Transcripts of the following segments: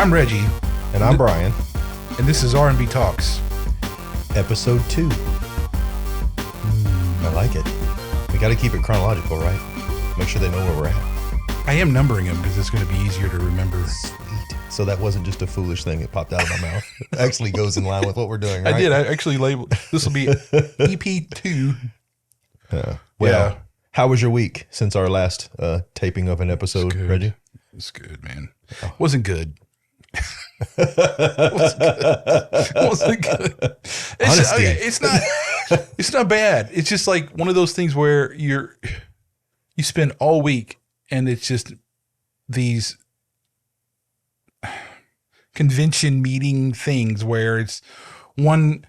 I'm Reggie. And I'm Brian. And this is R&B Talks. Episode 2. I like it. We got to keep it chronological, right? Make sure they know where we're at. I am numbering them because it's going to be easier to remember. Sweet. So that wasn't just a foolish thing that popped out of my mouth. It actually goes in line with what we're doing, right? I did. I actually labeled. This will be EP2. Well, how was your week since our last taping of an episode, Reggie? It's good, man. Wasn't good. wasn't good. It's not bad. It's just like one of those things where you spend all week and it's just these convention meeting things where it's one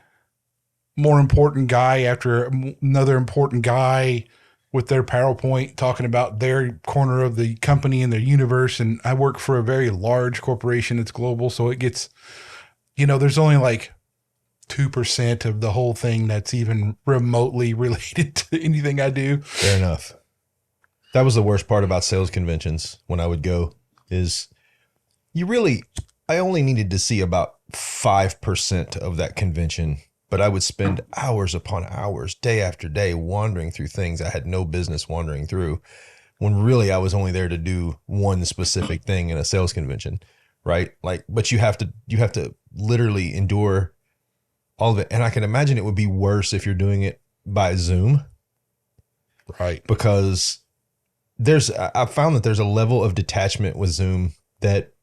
more important guy after another important guy with their PowerPoint talking about their corner of the company and their universe. And I work for a very large corporation. It's global. So it gets, there's only like 2% of the whole thing that's even remotely related to anything I do. Fair enough. That was the worst part about sales conventions when I would go is I only needed to see about 5% of that convention. But I would spend hours upon hours, day after day, wandering through things I had no business wandering through, when really I was only there to do one specific thing in a sales convention, right? But you have to literally endure all of it. And I can imagine it would be worse if you're doing it by Zoom. Right. Because I found that there's a level of detachment with Zoom that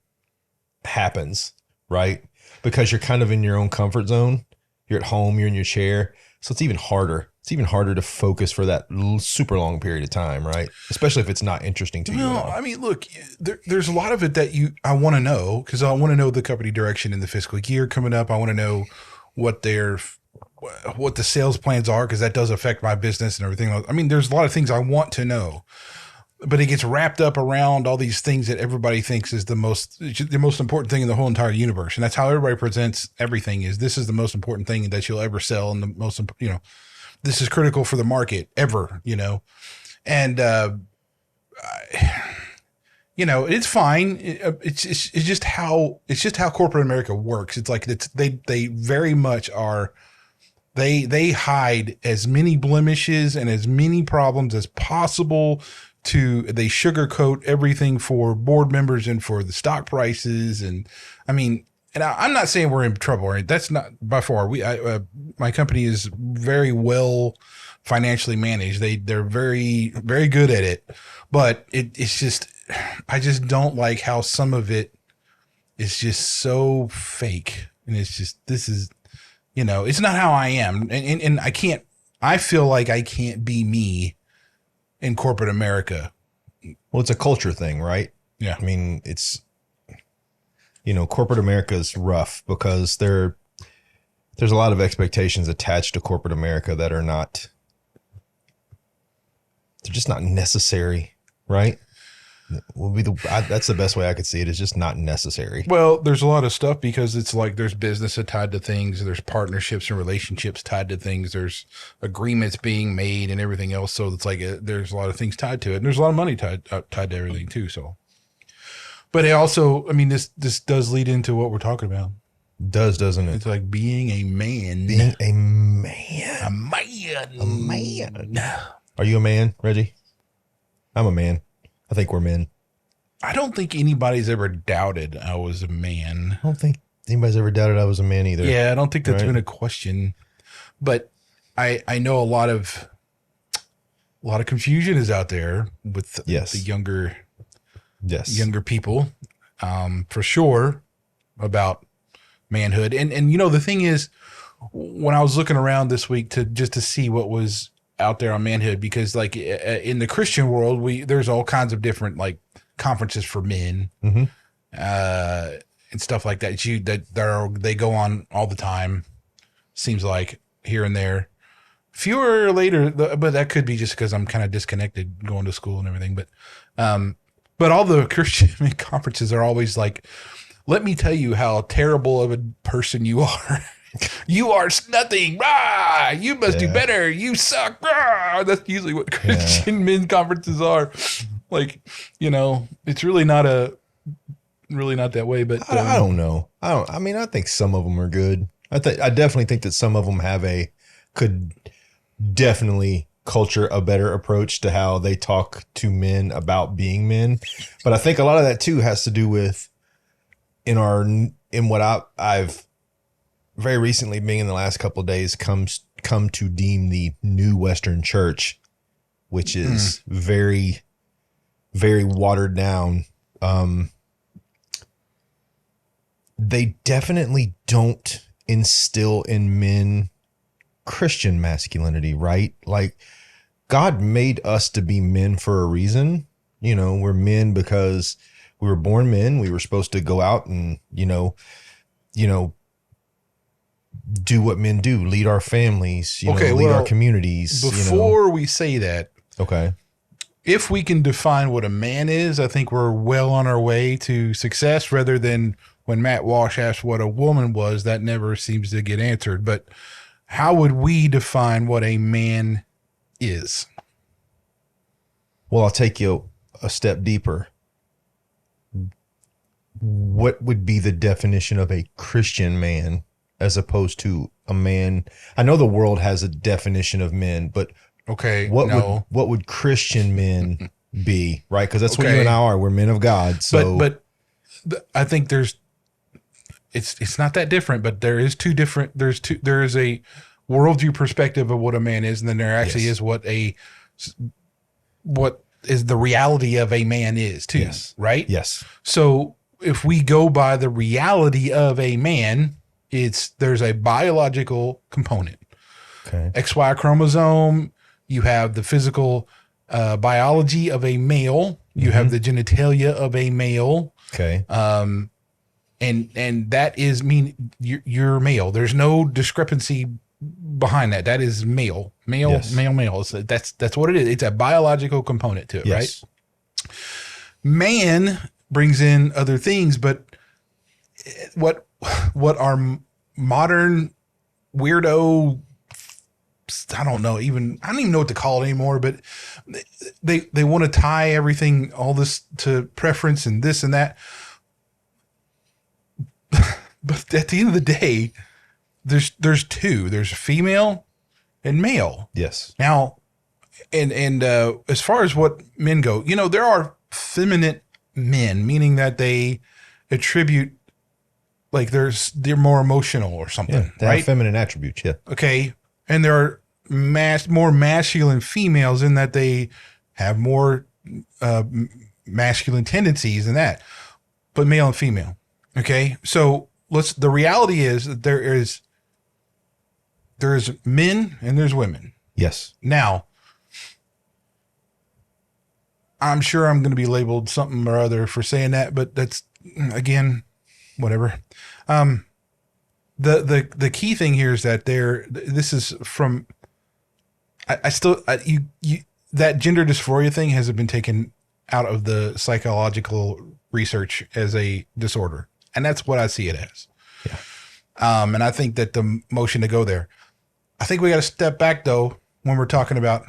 happens, right? Because you're kind of in your own comfort zone. You're at home, you're in your chair. So it's even harder. It's even harder to focus for that super long period of time, right? Especially if it's not interesting to you. Well, I mean, look, there's a lot of it that I want to know because I want to know the company direction in the fiscal year coming up. I want to know what the sales plans are because that does affect my business and everything. I mean, there's a lot of things I want to know. But it gets wrapped up around all these things that everybody thinks is the most important thing in the whole entire universe. And that's how everybody presents everything is this is the most important thing that you'll ever sell. And the most, this is critical for the market ever, and, it's fine. It's just how corporate America works. It's like, they very much are, they hide as many blemishes and as many problems as possible. They sugarcoat everything for board members and for the stock prices. And I mean, and I'm not saying we're in trouble, right? That's not by far. My company is very well financially managed. They're very, very good at it, but it's just, I just don't like how some of it is just so fake. And it's just, this is, it's not how I am. And I feel like I can't be me in corporate America. Well, it's a culture thing, right? Yeah. I mean, it's, corporate America is rough because there's a lot of expectations attached to corporate America that are they're just not necessary, right? That's the best way I could see it. It's just not necessary. Well, there's a lot of stuff because it's like there's business tied to things. There's partnerships and relationships tied to things. There's agreements being made and everything else. So it's like there's a lot of things tied to it. And there's a lot of money tied to everything too. So, but it also, I mean, this does lead into what we're talking about. Doesn't it? It's like being a man. Being a man. A man. A man. Are you a man, Reggie? I'm a man. I think we're men. I don't think anybody's ever doubted I was a man. I don't think anybody's ever doubted I was a man either. Yeah, I don't think that's been a question. But I know a lot of confusion is out there with the younger people, for sure, about manhood. And the thing is, when I was looking around this week to see what was out there on manhood, because like in the Christian world, there's all kinds of different like conferences for men, and stuff like that. They go on all the time. Seems like here and there, fewer or later, but that could be just because I'm kind of disconnected going to school and everything. But all the Christian conferences are always like, let me tell you how terrible of a person you are. You are nothing. Rah! You must do better. You suck. Rah! That's usually what Christian men conferences are. Like, it's really not really not that way, but I don't know. I mean, I think some of them are good. I definitely think that some of them could definitely culture a better approach to how they talk to men about being men. But I think a lot of that too has to do with in what I've very recently, being in the last couple of days, come to deem the new Western church, which is very, very watered down. They definitely don't instill in men Christian masculinity, right? Like, God made us to be men for a reason. You know, we're men because we were born men. We were supposed to go out and, you know, do what men do, lead our families, lead our communities. Before we say that, okay, if we can define what a man is, I think we're well on our way to success, rather than when Matt Walsh asked what a woman was, that never seems to get answered. But how would we define what a man is? Well, I'll take you a step deeper. What would be the definition of a Christian man as opposed to a man? I know the world has a definition of men, but what would Christian men be, right? Because that's what you and I are. We're men of God. So, but I think it's not that different, but there is two different. There is a worldview perspective of what a man is, and then there actually is what is the reality of a man is too. Yes. Right. Yes. So if we go by the reality of a man, there's a biological component. Okay. XY chromosome. You have the physical biology of a male. You have the genitalia of a male. Okay. And that is you're male. There's no discrepancy behind that. That is male. So that's what it is. It's a biological component to it, right? Man brings in other things, but what our modern weirdo, I don't even know what to call it anymore, but they want to tie everything, all this, to preference and this and that. But at the end of the day, there's two. There's female and male. Yes. Now, and as far as what men go, there are feminine men, meaning that they attribute, like, they're more emotional or something. Yeah, they right? have feminine attributes. Yeah. Okay. And there are more masculine females in that they have more masculine tendencies and that, but male and female. Okay. So the reality is that there's men and there's women. Yes. Now, I'm sure I'm going to be labeled something or other for saying that, but that's, again, whatever. The key thing here is that this is from, that gender dysphoria thing hasn't been taken out of the psychological research as a disorder. And that's what I see it as. Yeah. And I think that the motion to go there, I think we got to step back though, when we're talking about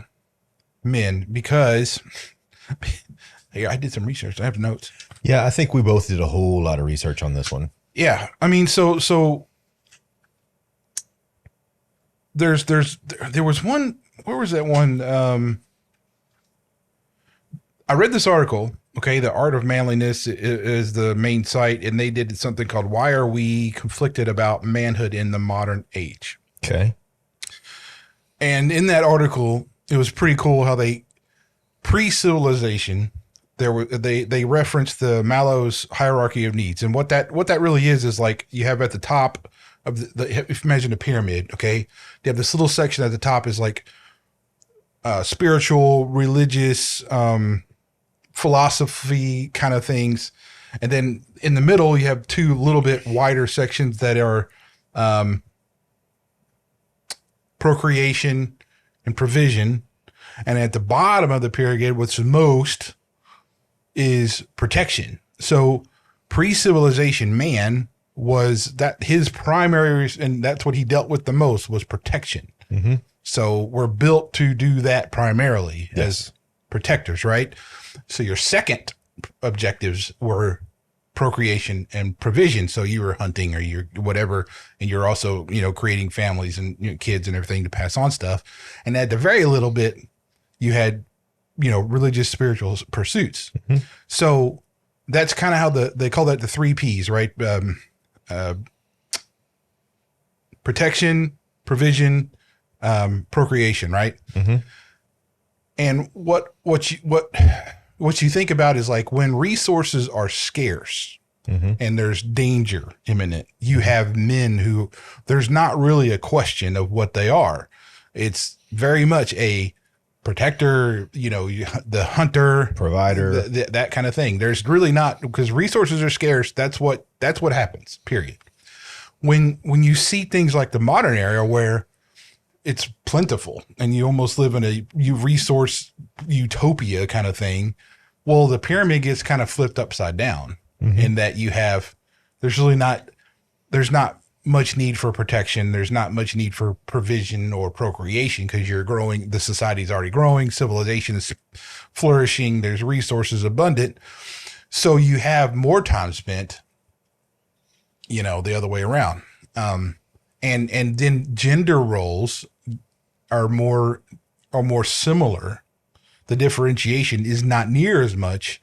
men, because I did some research. I have notes. Yeah. I think we both did a whole lot of research on this one. Yeah. I mean, so there was one, where was that one? I read this article. Okay. The Art of Manliness is the main site, and they did something called "Why Are We Conflicted About Manhood in the Modern Age?" Okay. And in that article, it was pretty cool how they, pre-civilization, they referenced the Maslow's hierarchy of needs. And what that really is like, you have at the top of if you imagine a pyramid, okay, they have this little section at the top is like spiritual, religious, philosophy kind of things. And then in the middle, you have two little bit wider sections that are procreation and provision. And at the bottom of the pyramid, what's most is protection. So pre-civilization, man was that his primary, and that's what he dealt with the most, was protection. Mm-hmm. So we're built to do that primarily as protectors, right? So your second objectives were procreation and provision. So you were hunting or you're whatever, and you're also, creating families and kids and everything to pass on stuff. And at the very little bit, you had, religious, spiritual pursuits. Mm-hmm. So that's kind of how they call that the 3 Ps, right? Protection, provision, procreation, right? Mm-hmm. And what you think about is like when resources are scarce mm-hmm. and there's danger imminent, you have men who there's not really a question of what they are. It's very much a protector, the hunter, provider, that kind of thing. There's really not, because resources are scarce. That's what happens, period. When you see things like the modern era where it's plentiful and you almost live in a resource utopia kind of thing, well, the pyramid gets kind of flipped upside down mm-hmm. in that there's not much need for protection. There's not much need for provision or procreation because you're growing. The society's already growing. Civilization is flourishing. There's resources abundant. So you have more time spent, the other way around. And then gender roles are more similar. The differentiation is not near as much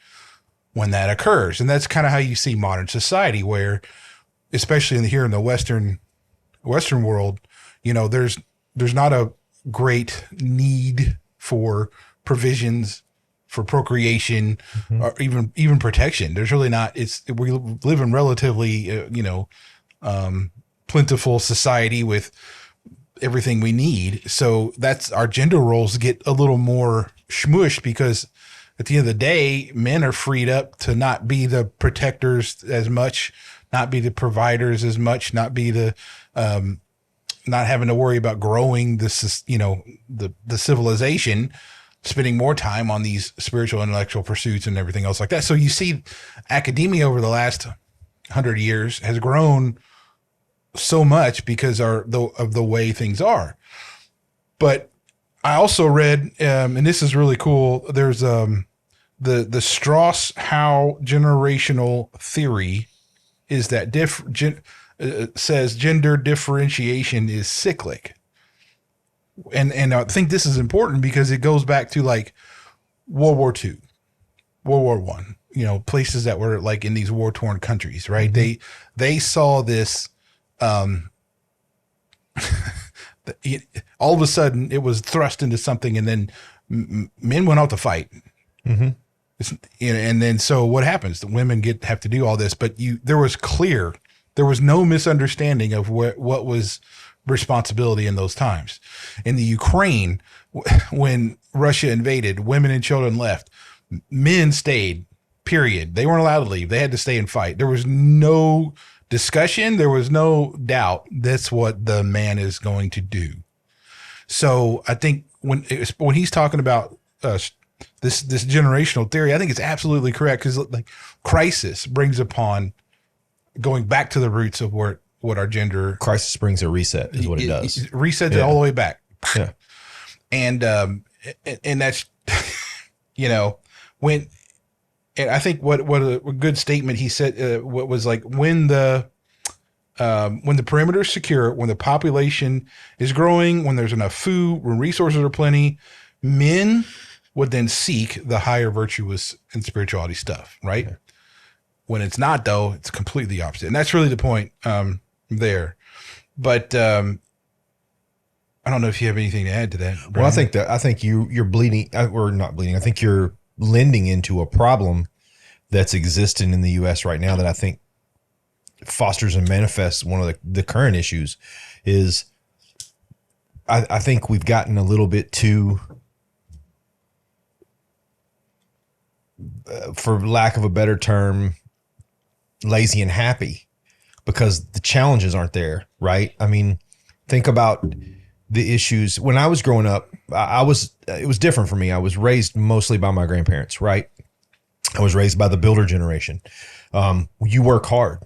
when that occurs. And that's kind of how you see modern society where, especially here in the Western world, there's not a great need for provisions for procreation mm-hmm. or even protection. There's really not. We live in relatively, plentiful society with everything we need. So that's our gender roles get a little more smushed because at the end of the day, men are freed up to not be the protectors as much, not be the providers as much, not be the, not having to worry about growing this, the civilization, spending more time on these spiritual, intellectual pursuits and everything else like that. So you see academia over the last 100 years has grown so much because of the way things are. But I also read, and this is really cool. There's the Strauss-Howe generational theory is that says gender differentiation is cyclic. And I think this is important because it goes back to like World War II, World War I, places that were like in these war-torn countries, right? Mm-hmm. They saw this, all of a sudden it was thrust into something, and then men went out to fight. Mm-hmm. And then so what happens? The women have to do all this, but there was no misunderstanding of what was responsibility in those times. In the Ukraine, when Russia invaded, women and children left. Men stayed, period. They weren't allowed to leave. They had to stay and fight. There was no discussion. There was no doubt that's what the man is going to do. So I think when he's talking about this generational theory, I think it's absolutely correct because like crisis brings upon going back to the roots of what our gender crisis brings a reset is what it does. It resets it all the way back. Yeah. And that's, and I think what a good statement he said, what was like when the perimeter is secure, when the population is growing, when there's enough food, when resources are plenty, men would then seek the higher virtuous and spirituality stuff, right? Okay. When it's not, though, it's completely opposite. And that's really the point there. But I don't know if you have anything to add to that, Brian. Well, I think you're bleeding, or not bleeding. I think you're lending into a problem that's existing in the U.S. right now that I think fosters and manifests one of the current issues is I think we've gotten a little bit too, for lack of a better term, lazy and happy because the challenges aren't there, right? I mean, think about the issues. When I was growing up, it was different for me. I was raised mostly by my grandparents, right? I was raised by the builder generation. You work hard.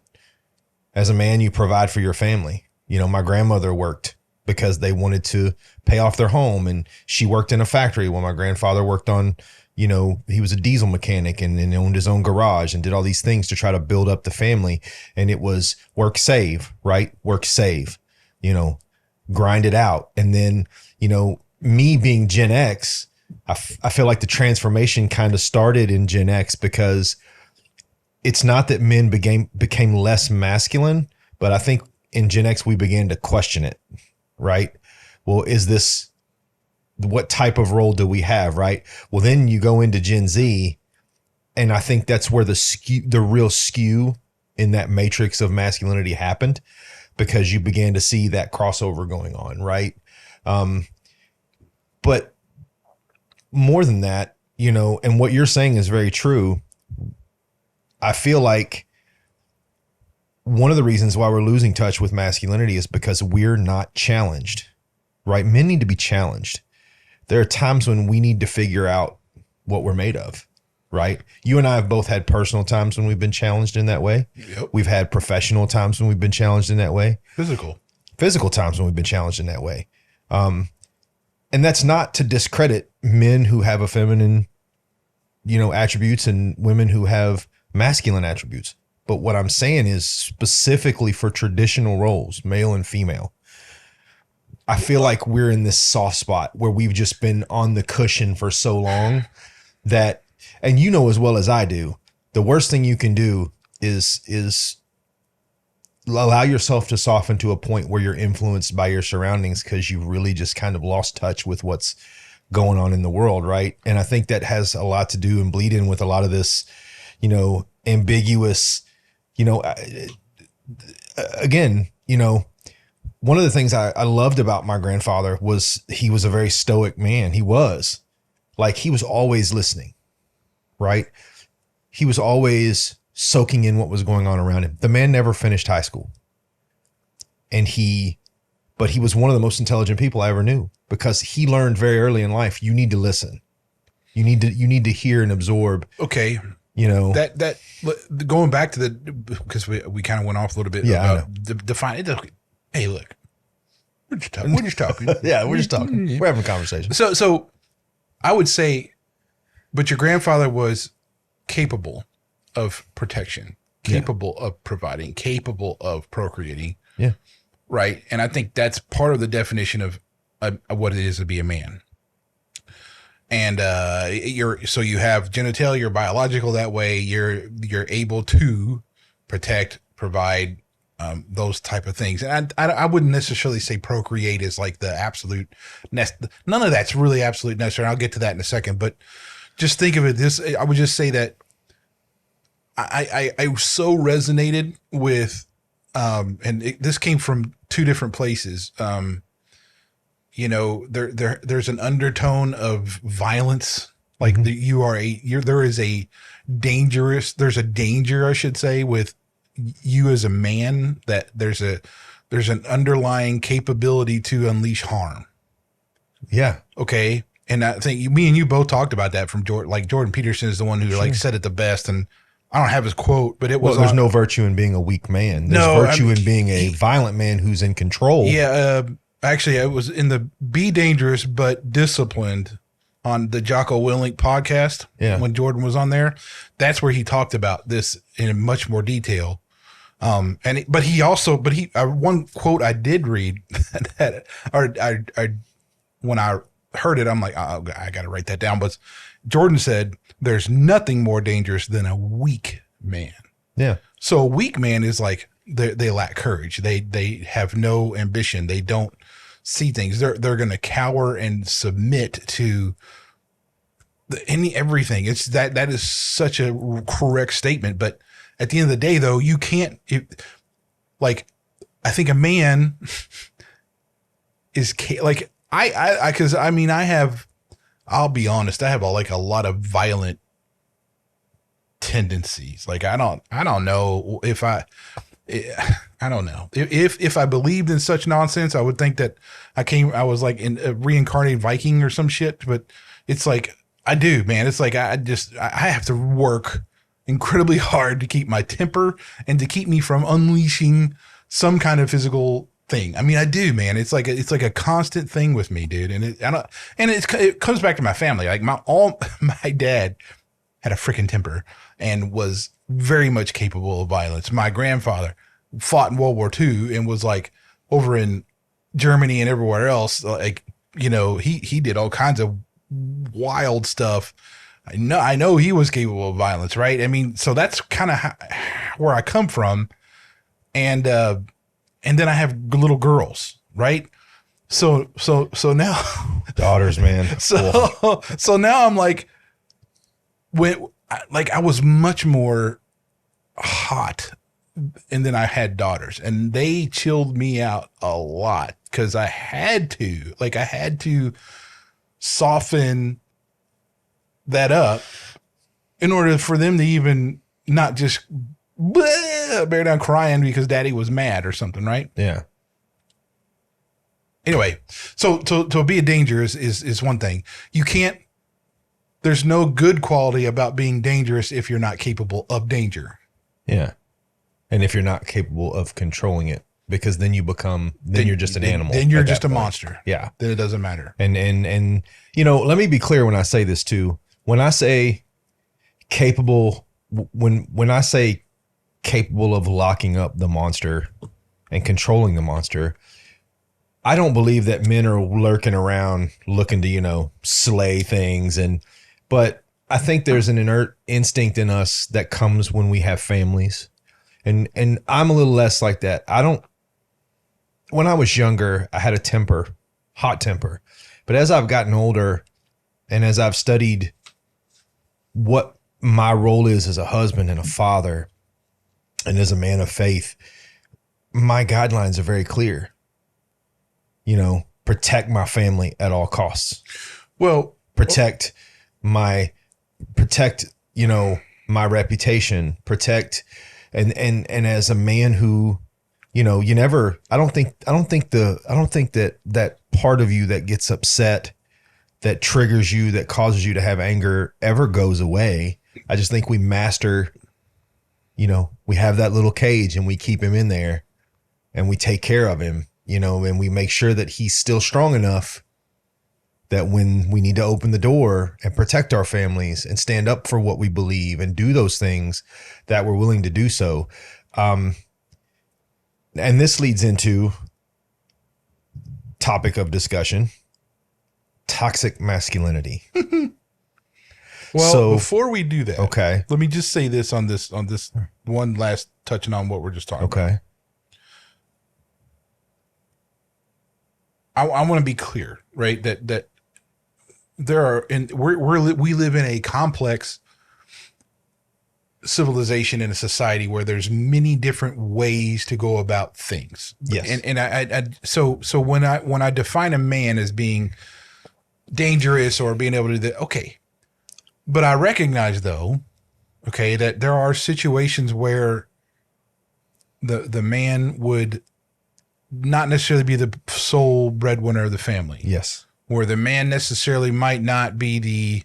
As a man, you provide for your family. My grandmother worked because they wanted to pay off their home, and she worked in a factory while my grandfather worked on, you know, he was a diesel mechanic and owned his own garage and did all these things to try to build up the family. And it was work, save, right? Work, save, you know, grind it out. And then, you know, me being Gen X, I feel like the transformation kind of started in Gen X, because it's not that men became less masculine, but I think in Gen X, we began to question it, right? Well, what type of role do we have, right? Well, then you go into Gen Z, and I think that's where the real skew in that matrix of masculinity happened, because you began to see that crossover going on, right? But more than that, you know, and what you're saying is very true. I feel like one of the reasons why we're losing touch with masculinity is because we're not challenged, right? Men need to be challenged. There are times when we need to figure out what we're made of, right? You and I have both had personal times when we've been challenged in that way. Yep. We've had professional times when we've been challenged in that way. Physical times when we've been challenged in that way. And that's not to discredit men who have a feminine, you know, attributes and women who have masculine attributes. But what I'm saying is specifically for traditional roles, male and female, I feel like we're in this soft spot where we've just been on the cushion for so long that, and you know as well as I do, the worst thing you can do is allow yourself to soften to a point where you're influenced by your surroundings, because you really just kind of lost touch with what's going on in the world, right? And I think that has a lot to do and bleed in with a lot of this, you know, ambiguous, you know, again, you know, one of the things I loved about my grandfather was he was a very stoic man. He was always listening, right? He was always soaking in what was going on around him. The man never finished high school, but he was one of the most intelligent people I ever knew, because he learned very early in life, you need to listen. You need to hear and absorb. Okay. You know, that going back to because we kind of went off a little bit about define it. Hey, look, we're just talking. Yeah, we're just talking. Yeah. We're having a conversation. So I would say, but your grandfather was capable of protection, capable of providing, capable of procreating. Yeah. Right. And I think that's part of the definition of what it is to be a man. And you have genitalia, you're biological that way. You're able to protect, provide, those type of things. And I wouldn't necessarily say procreate is like the absolute none of that's really absolute necessary. I'll get to that in a second, but just think of it I would just say that I so resonated with, this came from two different places. You know, there's an undertone of violence, like there's a danger, I should say, with you as a man, that there's an underlying capability to unleash harm. Yeah. Okay. And I think me and you both talked about that from Jordan Peterson is the one who like said it the best. And I don't have his quote, but it was, there's no virtue in being a weak man. There's virtue in being a violent man who's in control. Yeah. Actually, it was in the Be Dangerous But Disciplined on the Jocko Willink podcast. Yeah. When Jordan was on there, that's where he talked about this in much more detail. One quote I did read when I heard it, I'm like, oh, I got to write that down. But Jordan said, there's nothing more dangerous than a weak man. Yeah. So a weak man is like, they lack courage. They have no ambition. They don't see things. They're going to cower and submit to everything. It's that is such a correct statement. But at the end of the day, though, you can't, I think a man is like, I'll be honest, I have a lot of violent tendencies. Like, I don't know if I don't know if I believed in such nonsense, I would think that I was like in a reincarnated Viking or some shit, but it's like, I do, man. It's like, I have to work incredibly hard to keep my temper and to keep me from unleashing some kind of physical thing. I mean, I do, man. It's like a constant thing with me, dude. And it comes back to my family. Like my dad had a freaking temper and was very much capable of violence. My grandfather fought in World War II and was like over in Germany and everywhere else. Like, he did all kinds of wild stuff. I know he was capable of violence, right? I mean, so that's kind of where I come from. And then I have little girls, right? So now daughters, man. So now I'm like, I was much more hot, and then I had daughters, and they chilled me out a lot because I had to soften that up in order for them to even not just bear down crying because daddy was mad or something, right? Yeah. Anyway, so to be a danger is one thing. There's no good quality about being dangerous if you're not capable of danger. Yeah. And if you're not capable of controlling it, because then you're just an animal. Then you're just a monster. Yeah. Then it doesn't matter. And let me be clear when I say this too. When I say capable, when I say capable of locking up the monster and controlling the monster, I don't believe that men are lurking around looking to, slay things. But I think there's an inert instinct in us that comes when we have families. And I'm a little less like that. When I was younger, I had a hot temper. But as I've gotten older and as I've studied what my role is as a husband and a father and as a man of faith, my guidelines are very clear. Protect my family at all costs. Well, protect my reputation, protect and as a man who, I don't think that part of you that gets upset, that triggers you, that causes you to have anger ever goes away. I just think we master, we have that little cage and we keep him in there and we take care of him, and we make sure that he's still strong enough that when we need to open the door and protect our families and stand up for what we believe and do those things, that we're willing to do so. And this leads into topic of discussion, toxic masculinity. Well, so, before we do that, okay, let me just say this on this one last touching on what we're just talking about. Okay. I want to be clear, right? That there are, and we live in a complex civilization in a society where there's many different ways to go about things. Yes. And so when I define a man as being dangerous or being able to do that, okay. But I recognize though, okay, that there are situations where the man would not necessarily be the sole breadwinner of the family. Yes. Where the man necessarily might not be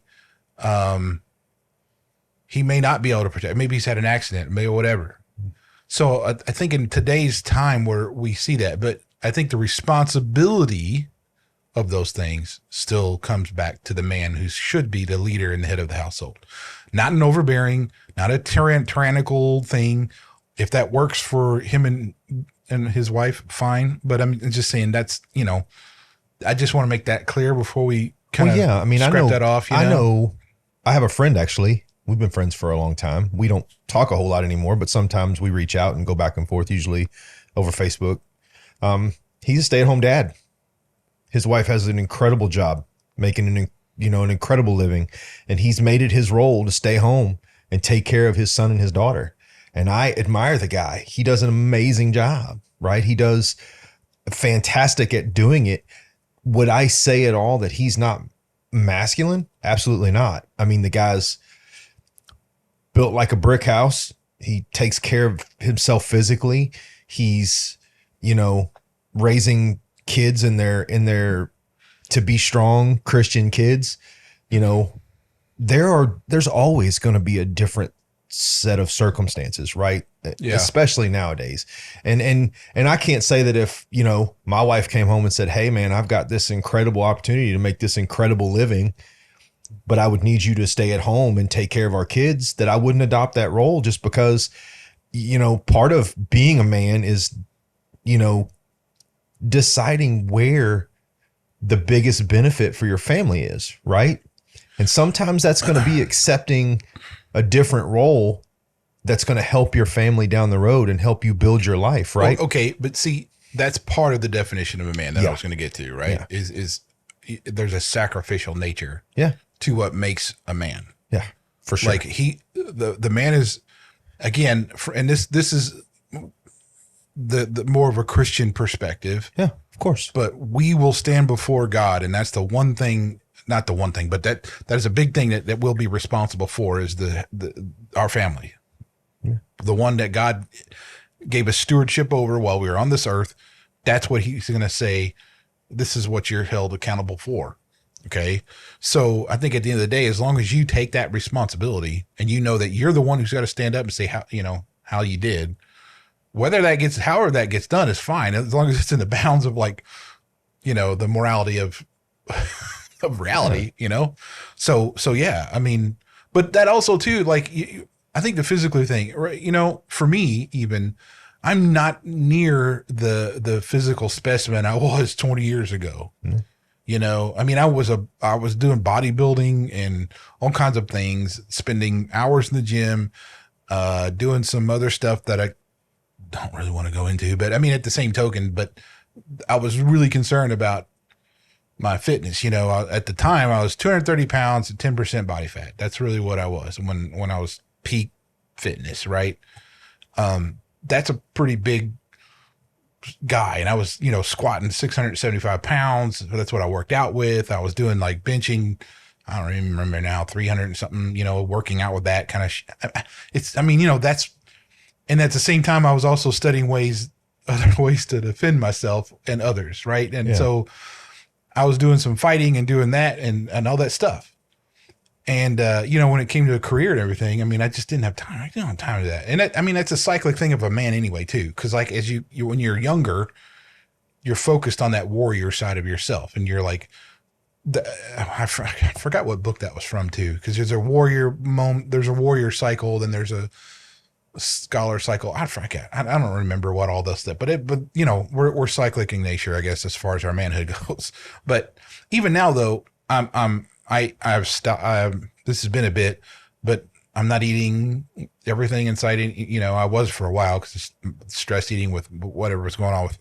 he may not be able to protect. Maybe he's had an accident, maybe whatever. So I think in today's time where we see that, but I think the responsibility of those things still comes back to the man who should be the leader and the head of the household. Not an overbearing, not a tyrannical thing. If that works for him and his wife, fine. But I'm just saying that's, I just want to make that clear before we kind of scrap that off. I know. I have a friend, actually. We've been friends for a long time. We don't talk a whole lot anymore, but sometimes we reach out and go back and forth, usually over Facebook. He's a stay-at-home dad. His wife has an incredible job, making an incredible living, and he's made it his role to stay home and take care of his son and his daughter. And I admire the guy. He does an amazing job, right? He does fantastic at doing it. Would I say at all that he's not masculine? Absolutely not. I mean, the guy's built like a brick house. He takes care of himself physically. He's, raising kids in their to be strong Christian kids. There's always going to be a different set of circumstances, right? Yeah. Especially nowadays. And I can't say that if, you know, my wife came home and said, hey man, I've got this incredible opportunity to make this incredible living, but I would need you to stay at home and take care of our kids, that I wouldn't adopt that role, just because, you know, part of being a man is, you know, deciding where the biggest benefit for your family is, right? And sometimes that's going to be accepting a different role that's going to help your family down the road and help you build your life, right? Well, okay, but see, that's part of the definition of a man that I was going to get to, right? Yeah. Is there's a sacrificial nature to what makes a man. Yeah, for sure. Like the man is, again, and this is the more of a Christian perspective. Yeah, of course. But we will stand before God, and that's the one thing, not the one thing, but that is a big thing that we'll be responsible for, is our family. Yeah. The one that God gave us stewardship over while we were on this earth. That's what he's going to say. This is what you're held accountable for. Okay. So I think at the end of the day, as long as you take that responsibility and you know that you're the one who's got to stand up and say how you did, however that gets done is fine, as long as it's in the bounds of, like, you know, the morality of reality, you know? So yeah, I mean, but that also too, like, I think the physical thing, right? You know, for me, even, I'm not near the physical specimen I was 20 years ago. Mm-hmm. You know, I mean, I was doing bodybuilding and all kinds of things, spending hours in the gym, doing some other stuff that I don't really want to go into, but I mean, at the same token, but I was really concerned about my fitness. You know, at the time I was 230 pounds and 10% body fat. That's really what I was when I was peak fitness. Right. That's a pretty big guy. And I was, you know, squatting 675 pounds. That's what I worked out with. I was doing like benching, I don't even remember now, 300 and something, you know, working out with that kind of I mean, you know, and at the same time, I was also studying other ways to defend myself and others. Right. And so I was doing some fighting and doing that and all that stuff. And, you know, when it came to a career and everything, I mean, I just didn't have time. I didn't have time for that. And I mean, that's a cyclic thing of a man anyway, too. Cause like, as when you're younger, you're focused on that warrior side of yourself. And you're like, I forgot what book that was from too. Cause there's a warrior moment, there's a warrior cycle. Then there's a scholar cycle. I forget. I don't remember what all this stuff, but you know, we're cyclic in nature, I guess, as far as our manhood goes. But even now though, I've stopped. This has been a bit, but I'm not eating everything inside. You know, I was for a while because stress eating with whatever was going on with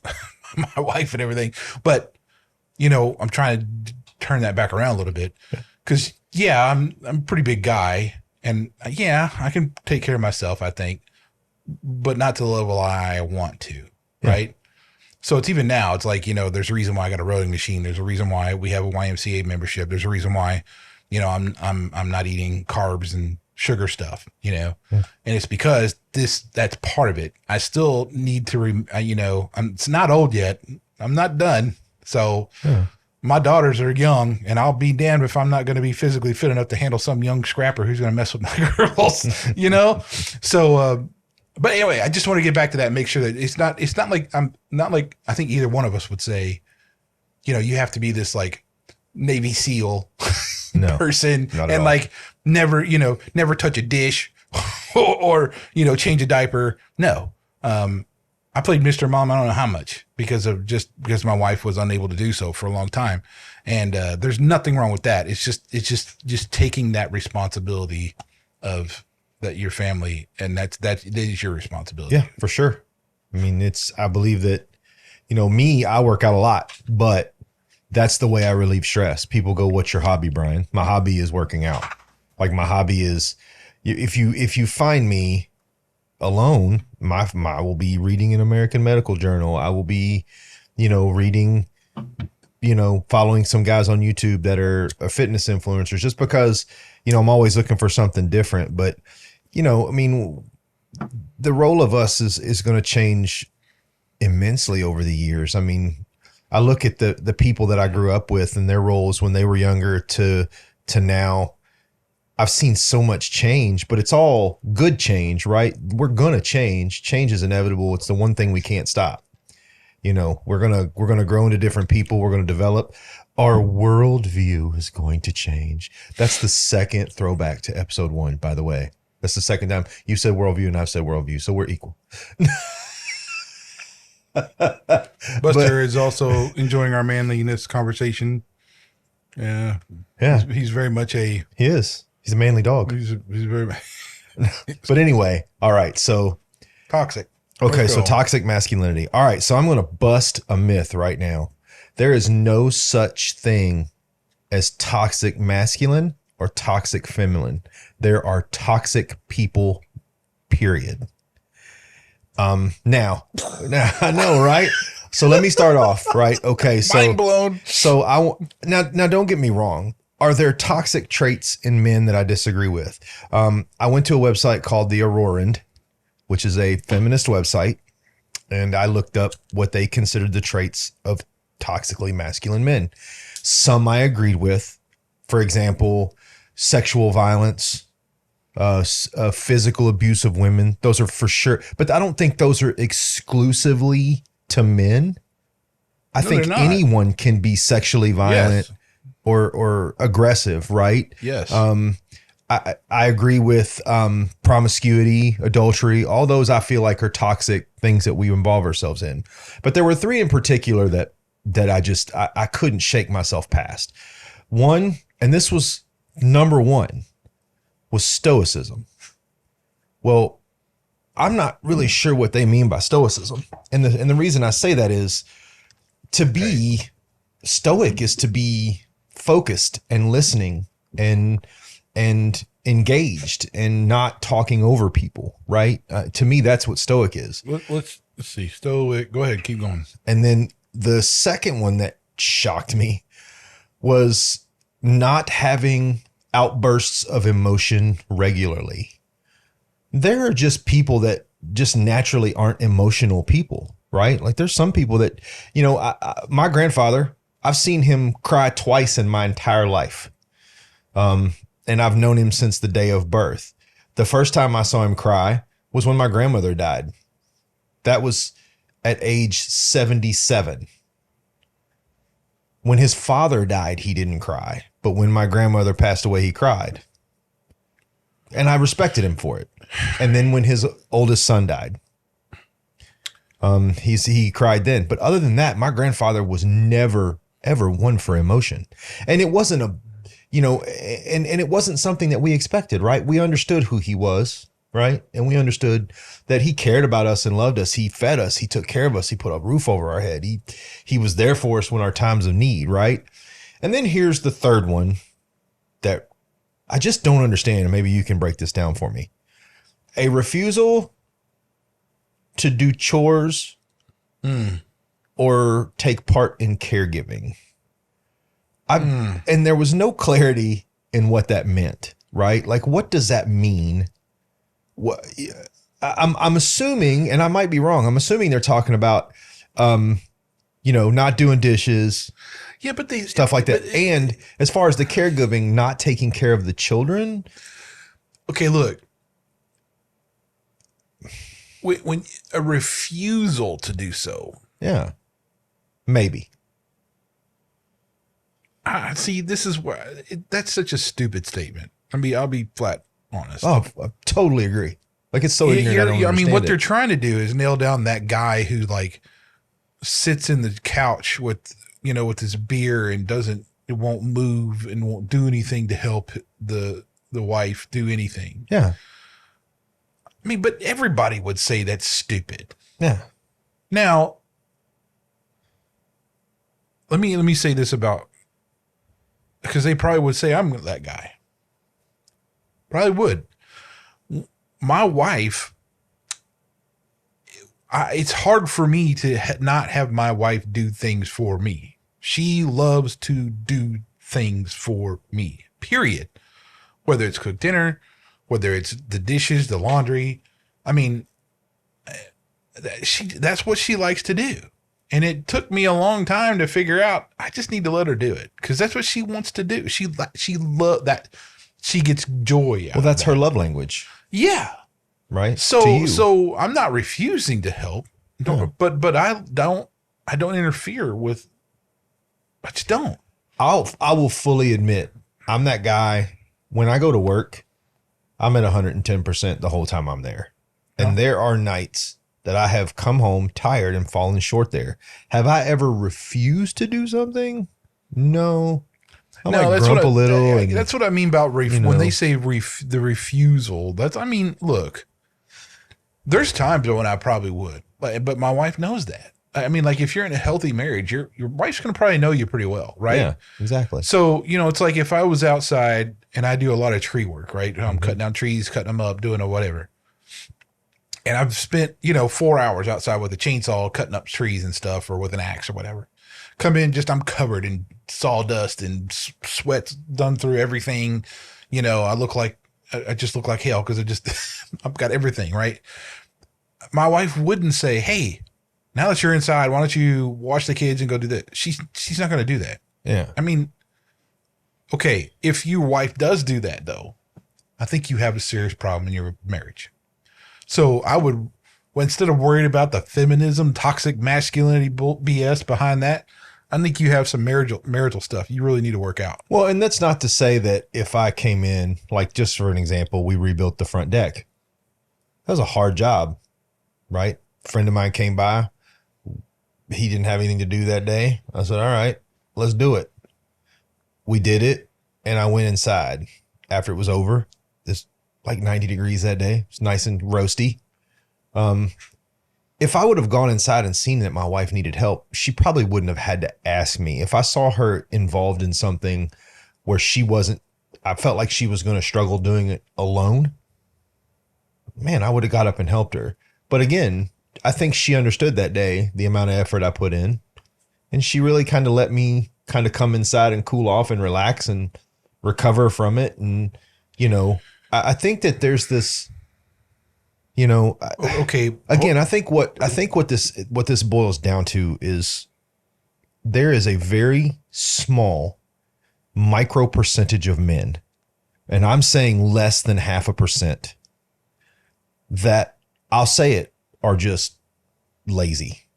my wife and everything. But, you know, I'm trying to turn that back around a little bit because, yeah, I'm a pretty big guy and yeah, I can take care of myself, I think, but not to the level I want to. Right. So it's even now, it's like, you know, there's a reason why I got a rowing machine. There's a reason why we have a YMCA membership. There's a reason why, you know, I'm not eating carbs and sugar stuff, you know, and it's because that's part of it. I still need to, you know, it's not old yet. I'm not done. So my daughters are young and I'll be damned if I'm not going to be physically fit enough to handle some young scrapper who's going to mess with my girls, you know? So, but anyway, I just want to get back to that and make sure that it's not like I think either one of us would say, you know, you have to be this like Navy SEAL person and like never touch a dish or, you know, change a diaper. No. I played Mr. Mom. I don't know how much because my wife was unable to do so for a long time. And, there's nothing wrong with that. It's just taking that responsibility of that your family, and that is your responsibility. Yeah, for sure. I mean, I believe that, you know, I work out a lot, but that's the way I relieve stress. People go, what's your hobby, Brian? My hobby is working out. Like my hobby is, if you find me alone, I will be reading an American Medical Journal. I will be, you know, reading, you know, following some guys on YouTube that are fitness influencers, just because, you know, I'm always looking for something different. But, you know, I mean, the role of us is going to change immensely over the years. I mean, I look at the people that I grew up with and their roles when they were younger to now, I've seen so much change, but it's all good change, right? We're going to change. Change is inevitable. It's the one thing we can't stop. We're going to grow into different people. We're going to develop. Our worldview is going to change. That's the second throwback to episode 1, by the way. That's the second time you said worldview and I've said worldview. So we're equal. Buster is also enjoying our manliness conversation. Yeah. He's very much he is. He's a manly dog. He's very. But anyway, all right. So toxic. Okay, so toxic masculinity. All right, so I'm going to bust a myth right now. There is no such thing as toxic masculine or toxic feminine. There are toxic people, period. Now I know, right? So let me start off, right? Okay, so mind blown. So now don't get me wrong. Are there toxic traits in men that I disagree with? I went to a website called The Aurorand, which is a feminist website, and I looked up what they considered the traits of toxically masculine men. Some I agreed with. For example, sexual violence, physical abuse of women. Those are for sure. But I don't think those are exclusively to men. I think anyone can be sexually violent or aggressive, right? Yes. I agree with promiscuity, adultery, all those I feel like are toxic things that we involve ourselves in. But there were 3 in particular that I couldn't shake myself past. One, and this was number 1, was stoicism. Well, I'm not really sure what they mean by stoicism. And the reason I say that is to be stoic is to be focused and listening and engaged and not talking over people, right? To me, that's what stoic is. Let's see. Stoic. Go ahead. Keep going. And then the second one that shocked me was not having outbursts of emotion regularly. There are just people that just naturally aren't emotional people, right? Like there's some people that, my grandfather, I've seen him cry twice in my entire life. And I've known him since the day of birth. The first time I saw him cry was when my grandmother died. That was at age 77. When his father died, he didn't cry. But when my grandmother passed away, he cried. And I respected him for it. And then when his oldest son died, he cried then. But other than that, my grandfather was never, ever one for emotion. And it wasn't and it wasn't something that we expected, right? We understood who he was, right? And we understood that he cared about us and loved us. He fed us. He took care of us. He put a roof over our head. He was there for us when our times of need, right? And then here's the third one that I just don't understand. And maybe you can break this down for me. A refusal to do chores or take part in caregiving. And there was no clarity in what that meant, right? Like, what does that mean? What I'm assuming, and I might be wrong, I'm assuming they're talking about, not doing dishes. Yeah, but stuff like that. And as far as the caregiving, not taking care of the children. Okay, look. When a refusal to do so. Yeah. Maybe. See, this is where that's such a stupid statement. I'll be flat honest. Oh, I totally agree. Like it's so ignorant. I mean, what they're trying to do is nail down that guy who like sits in the couch with his beer and won't move and won't do anything to help the wife do anything. Yeah. I mean, but everybody would say that's stupid. Yeah. Now, let me say this about, because they probably would say I'm that guy. Probably would. My wife, it's hard for me to not have my wife do things for me. She loves to do things for me, period. Whether it's cook dinner, whether it's the dishes, the laundry. I mean, that's what she likes to do. And it took me a long time to figure out, I just need to let her do it because that's what she wants to do. She love that. she gets joy out Well, that's of that. her love language. Yeah. Right. So I'm not refusing to help, Yeah. but I don't interfere with. I just don't. I will fully admit I'm that guy. When I go to work, I'm at 110% the whole time I'm there. And there are nights that I have come home tired and fallen short there. Have I ever refused to do something? No. I might grump a little. That's what I mean about when they say the refusal. Look, there's times when I probably would, but my wife knows that. I mean, like if you're in a healthy marriage, your wife's going to probably know you pretty well, right? Yeah, exactly. So, it's like if I was outside and I do a lot of tree work, right? I'm cutting down trees, cutting them up, doing whatever. And I've spent, 4 hours outside with a chainsaw cutting up trees and stuff, or with an axe or whatever. Come in, I'm covered in sawdust and sweat's done through everything. I just look like hell because I've got everything, right? My wife wouldn't say, hey, now that you're inside, why don't you watch the kids and go do that? She's not going to do that. Yeah. I mean, okay, if your wife does do that, though, I think you have a serious problem in your marriage. So I would, instead of worried about the feminism, toxic masculinity BS behind that, I think you have some marital stuff you really need to work out. Well, and that's not to say that if I came in, like just for an example, we rebuilt the front deck. That was a hard job, right? A friend of mine came by. He didn't have anything to do that day. I said, all right, let's do it. We did it. And I went inside after it was over. It's like 90 degrees that day. It's nice and roasty. If I would have gone inside and seen that my wife needed help, she probably wouldn't have had to ask me. If I saw her involved in something where I felt like she was going to struggle doing it alone, man, I would have got up and helped her. But again, I think she understood that day the amount of effort I put in, and she really kind of let me kind of come inside and cool off and relax and recover from it. And, I think that there's this, okay. Again, I think what this boils down to is there is a very small micro percentage of men, and I'm saying less than 0.5%, that I'll say it, are just lazy.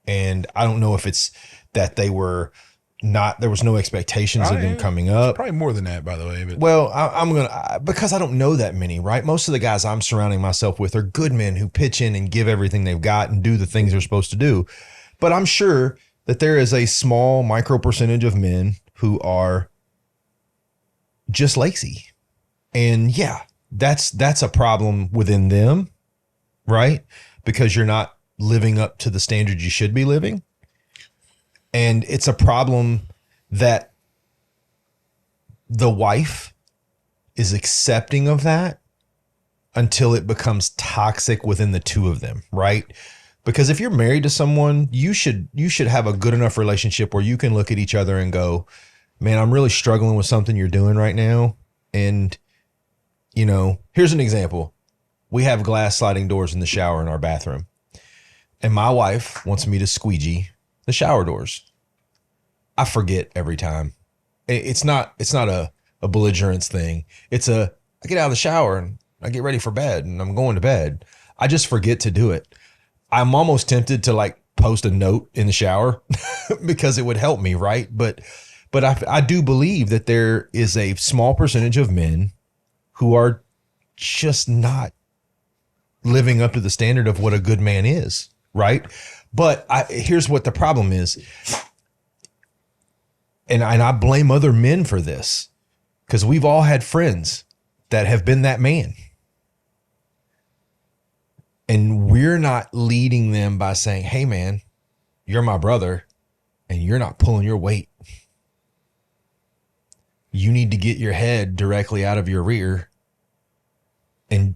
And I don't know if it's that there was no expectations of them coming up. Probably more than that, by the way. But. Well, because I don't know that many, right? Most of the guys I'm surrounding myself with are good men who pitch in and give everything they've got and do the things they're supposed to do. But I'm sure that there is a small micro percentage of men who are just lazy. And yeah, that's a problem within them, right? Because you're not living up to the standards you should be living. And it's a problem that the wife is accepting of that until it becomes toxic within the two of them, right? Because if you're married to someone, you should have a good enough relationship where you can look at each other and go, man, I'm really struggling with something you're doing right now. And, here's an example. We have glass sliding doors in the shower in our bathroom. And my wife wants me to squeegee the shower doors. I forget every time. It's not a belligerence thing. I get out of the shower and I get ready for bed and I'm going to bed. I just forget to do it. I'm almost tempted to post a note in the shower because it would help me, right? But I do believe that there is a small percentage of men who are just not living up to the standard of what a good man is, right? But here's what the problem is. And I blame other men for this because we've all had friends that have been that man. And we're not leading them by saying, hey, man, you're my brother and you're not pulling your weight. You need to get your head directly out of your rear and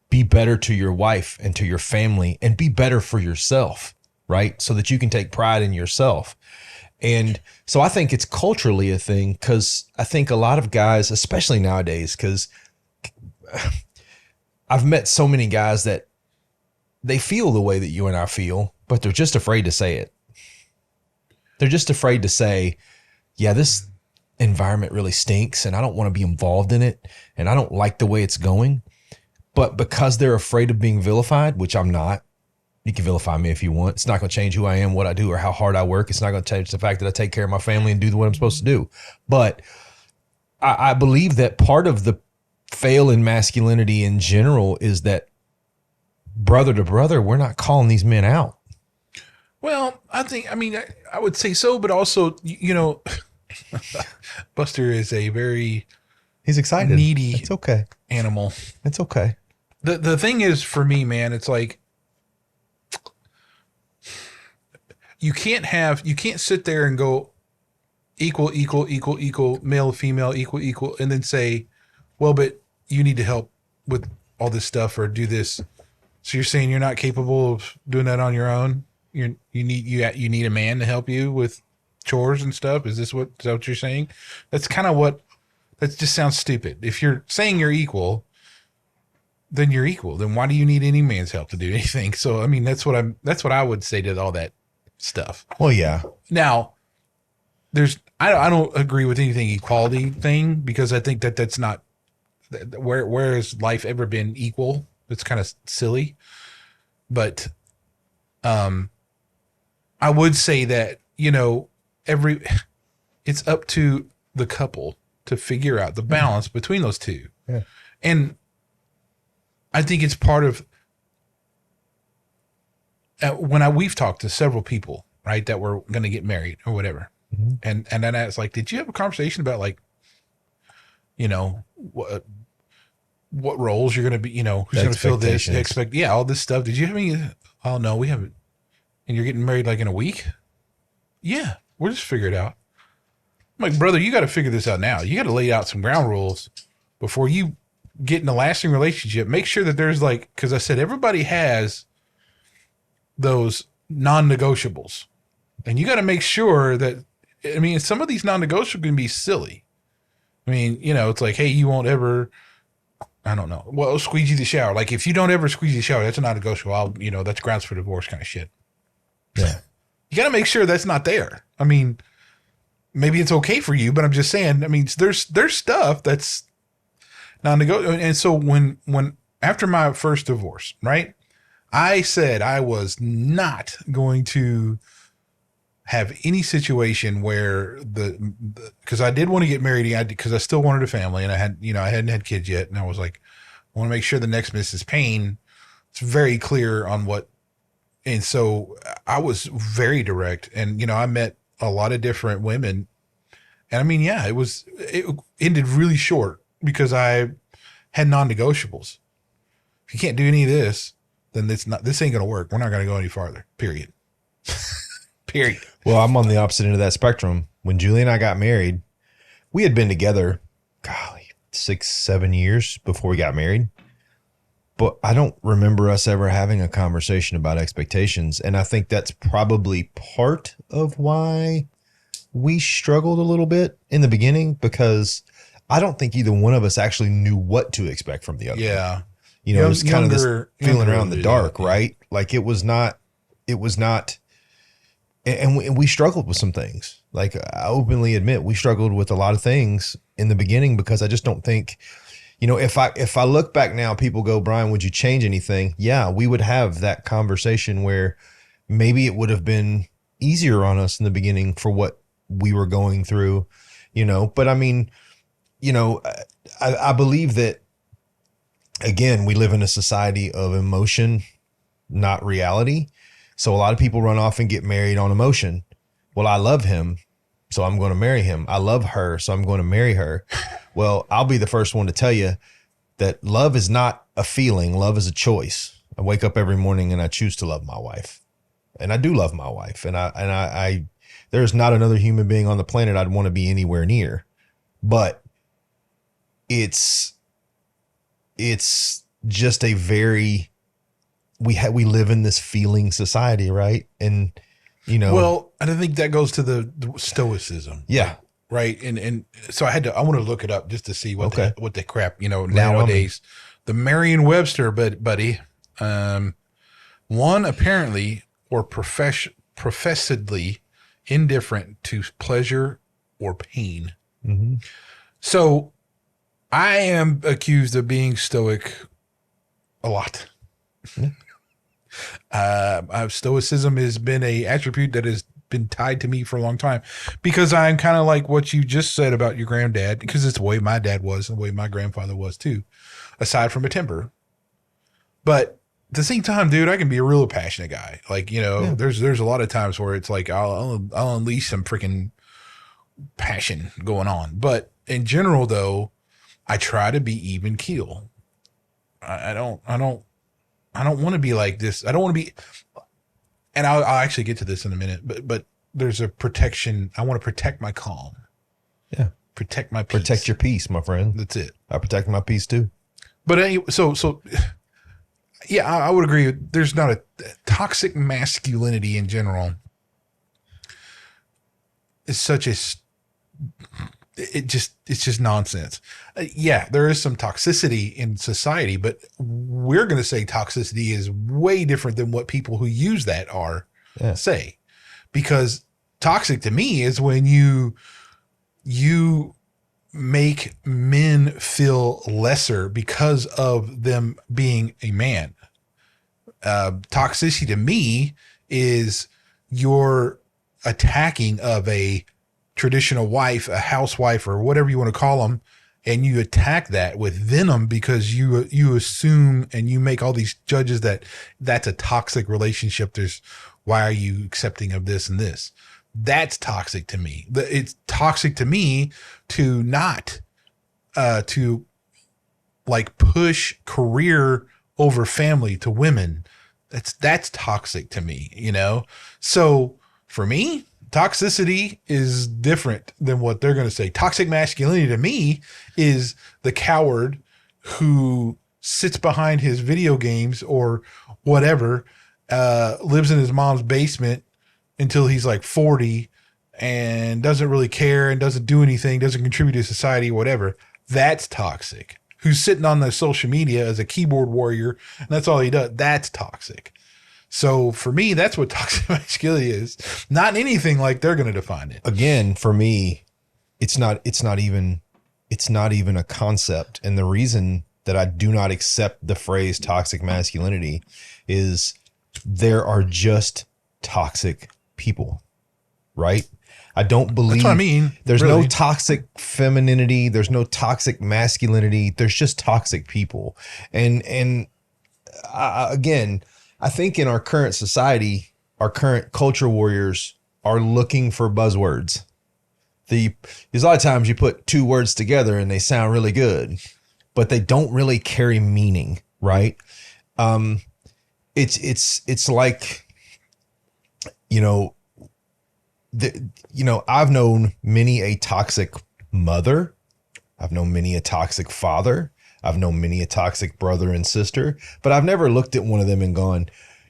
be better to your wife and to your family and be better for yourself, right? So that you can take pride in yourself. And so I think it's culturally a thing because I think a lot of guys, especially nowadays, because I've met so many guys that they feel the way that you and I feel, but they're just afraid to say it. They're just afraid to say, yeah, this environment really stinks and I don't want to be involved in it and I don't like the way it's going. But because they're afraid of being vilified, which I'm not, you can vilify me if you want. It's not going to change who I am, what I do, or how hard I work. It's not going to change the fact that I take care of my family and do what I'm supposed to do. But I believe that part of the fail in masculinity in general is that brother to brother, we're not calling these men out. Well, I would say so, but also, Buster is a very he's excited, needy it's okay. animal. It's okay. The thing is, for me, man, it's like you can't sit there and go equal, male, female, equal, and then say, well, but you need to help with all this stuff or do this. So you're saying you're not capable of doing that on your own? You need a man to help you with chores and stuff? Is that what you're saying? That's kind of that just sounds stupid. If you're saying you're equal, then you're equal. Then why do you need any man's help to do anything? So, I mean, that's what I would say to all that stuff. Well, yeah. Now, I don't agree with anything equality thing because I think that's not where has life ever been equal? It's kind of silly. But I would say that, it's up to the couple to figure out the balance between those two. Yeah. And I think it's part of we've talked to several people, right, that were going to get married or whatever. Mm-hmm. And then I was like, did you have a conversation about like, what roles you're going to be, who's going to fill this, all this stuff. Did you have any? Oh no, we haven't. And you're getting married like in a week? Yeah, we'll just figure it out. I'm like, brother, you got to figure this out now. You got to lay out some ground rules before you get in a lasting relationship. Make sure that there's because I said, everybody has those non-negotiables. And you got to make sure that, some of these non-negotiables can be silly. It's like, hey, you won't ever, I don't know. Well, squeegee the shower. Like if you don't ever squeegee the shower, that's a non-negotiable. That's grounds for divorce kind of shit. Yeah. You got to make sure that's not there. Maybe it's okay for you, but I'm just saying, there's stuff that's non-negotiable. And so when after my first divorce, right, I said I was not going to have any situation where because I did want to get married because I still wanted a family and I hadn't had kids yet. And I was like, I want to make sure the next Mrs. Payne, it's very clear on what. And so I was very direct and, I met a lot of different women and it ended really short because I had non-negotiables. If you can't do any of this, then this ain't going to work. We're not going to go any farther, period. Period. Well, I'm on the opposite end of that spectrum. When Julie and I got married, we had been together, 6-7 years before we got married. But I don't remember us ever having a conversation about expectations. And I think that's probably part of why we struggled a little bit in the beginning, because I don't think either one of us actually knew what to expect from the other. Yeah. It was kind of this feeling around the dark, right? Like it was not, and we struggled with some things. Like I openly admit we struggled with a lot of things in the beginning because I just don't think, if I look back now, people go, Brian, would you change anything? Yeah, we would have that conversation where maybe it would have been easier on us in the beginning for what we were going through, but I believe that, again, we live in a society of emotion, not reality. So a lot of people run off and get married on emotion. Well, I love him, so I'm going to marry him. I love her, so I'm going to marry her. Well, I'll be the first one to tell you that love is not a feeling. Love is a choice. I wake up every morning and I choose to love my wife. And I do love my wife. And I there's not another human being on the planet I'd want to be anywhere near. But it's just a very, we live in this feeling society, right? And, well, and I think that goes to the stoicism. Yeah. Right. And so I want to look it up just to see what the crap, nowadays, the Merriam-Webster, buddy, one apparently or professedly indifferent to pleasure or pain. Mm-hmm. So I am accused of being stoic a lot. Stoicism has been a attribute that has been tied to me for a long time because I'm kind of like what you just said about your granddad, because it's the way my dad was and the way my grandfather was too, aside from a temper. But at the same time, dude, I can be a real passionate guy. Like, you know, there's a lot of times where it's like I'll unleash some freaking passion going on. But in general, though, I try to be even keel. I don't want to be like this. I don't want to be, and I'll actually get to this in a minute, but there's a protection. I want to protect my calm. Yeah. Protect my peace. Protect your peace, my friend. That's it. I protect my peace too. But anyway, so yeah, I would agree. There's not a toxic masculinity in general. It's such a, it's just nonsense. Yeah, there is some toxicity in society, but we're going to say toxicity is way different than what people who use that are say, because toxic to me is when you make men feel lesser because of them being a man. Toxicity to me is your attacking of a traditional wife, a housewife, or whatever you want to call them, and you attack that with venom because you assume and you make all these judges that that's a toxic relationship. Why are you accepting of this and this? That's toxic to me. It's toxic to me to not to like push career over family to women. That's toxic to me, you know? So for me, toxicity is different than what they're going to say. Toxic masculinity to me is the coward who sits behind his video games or whatever, lives in his mom's basement until he's like 40 and doesn't really care and doesn't do anything, doesn't contribute to society, whatever. That's toxic. Who's sitting on the social media as a keyboard warrior and that's all he does. That's toxic. So for me, that's what toxic masculinity is. Not anything like they're going to define it. Again, for me, it's not even a concept. And the reason that I do not accept the phrase toxic masculinity is there are just toxic people, right? I don't believe that's what I mean. There's no toxic femininity. There's no toxic masculinity. There's just toxic people. And again, I think in our current society, our current culture warriors are looking for buzzwords. There's a lot of times you put two words together and they sound really good, but they don't really carry meaning, right? It's like, I've known many a toxic mother. I've known many a toxic father. I've known many a toxic brother and sister, but I've never looked at one of them and gone,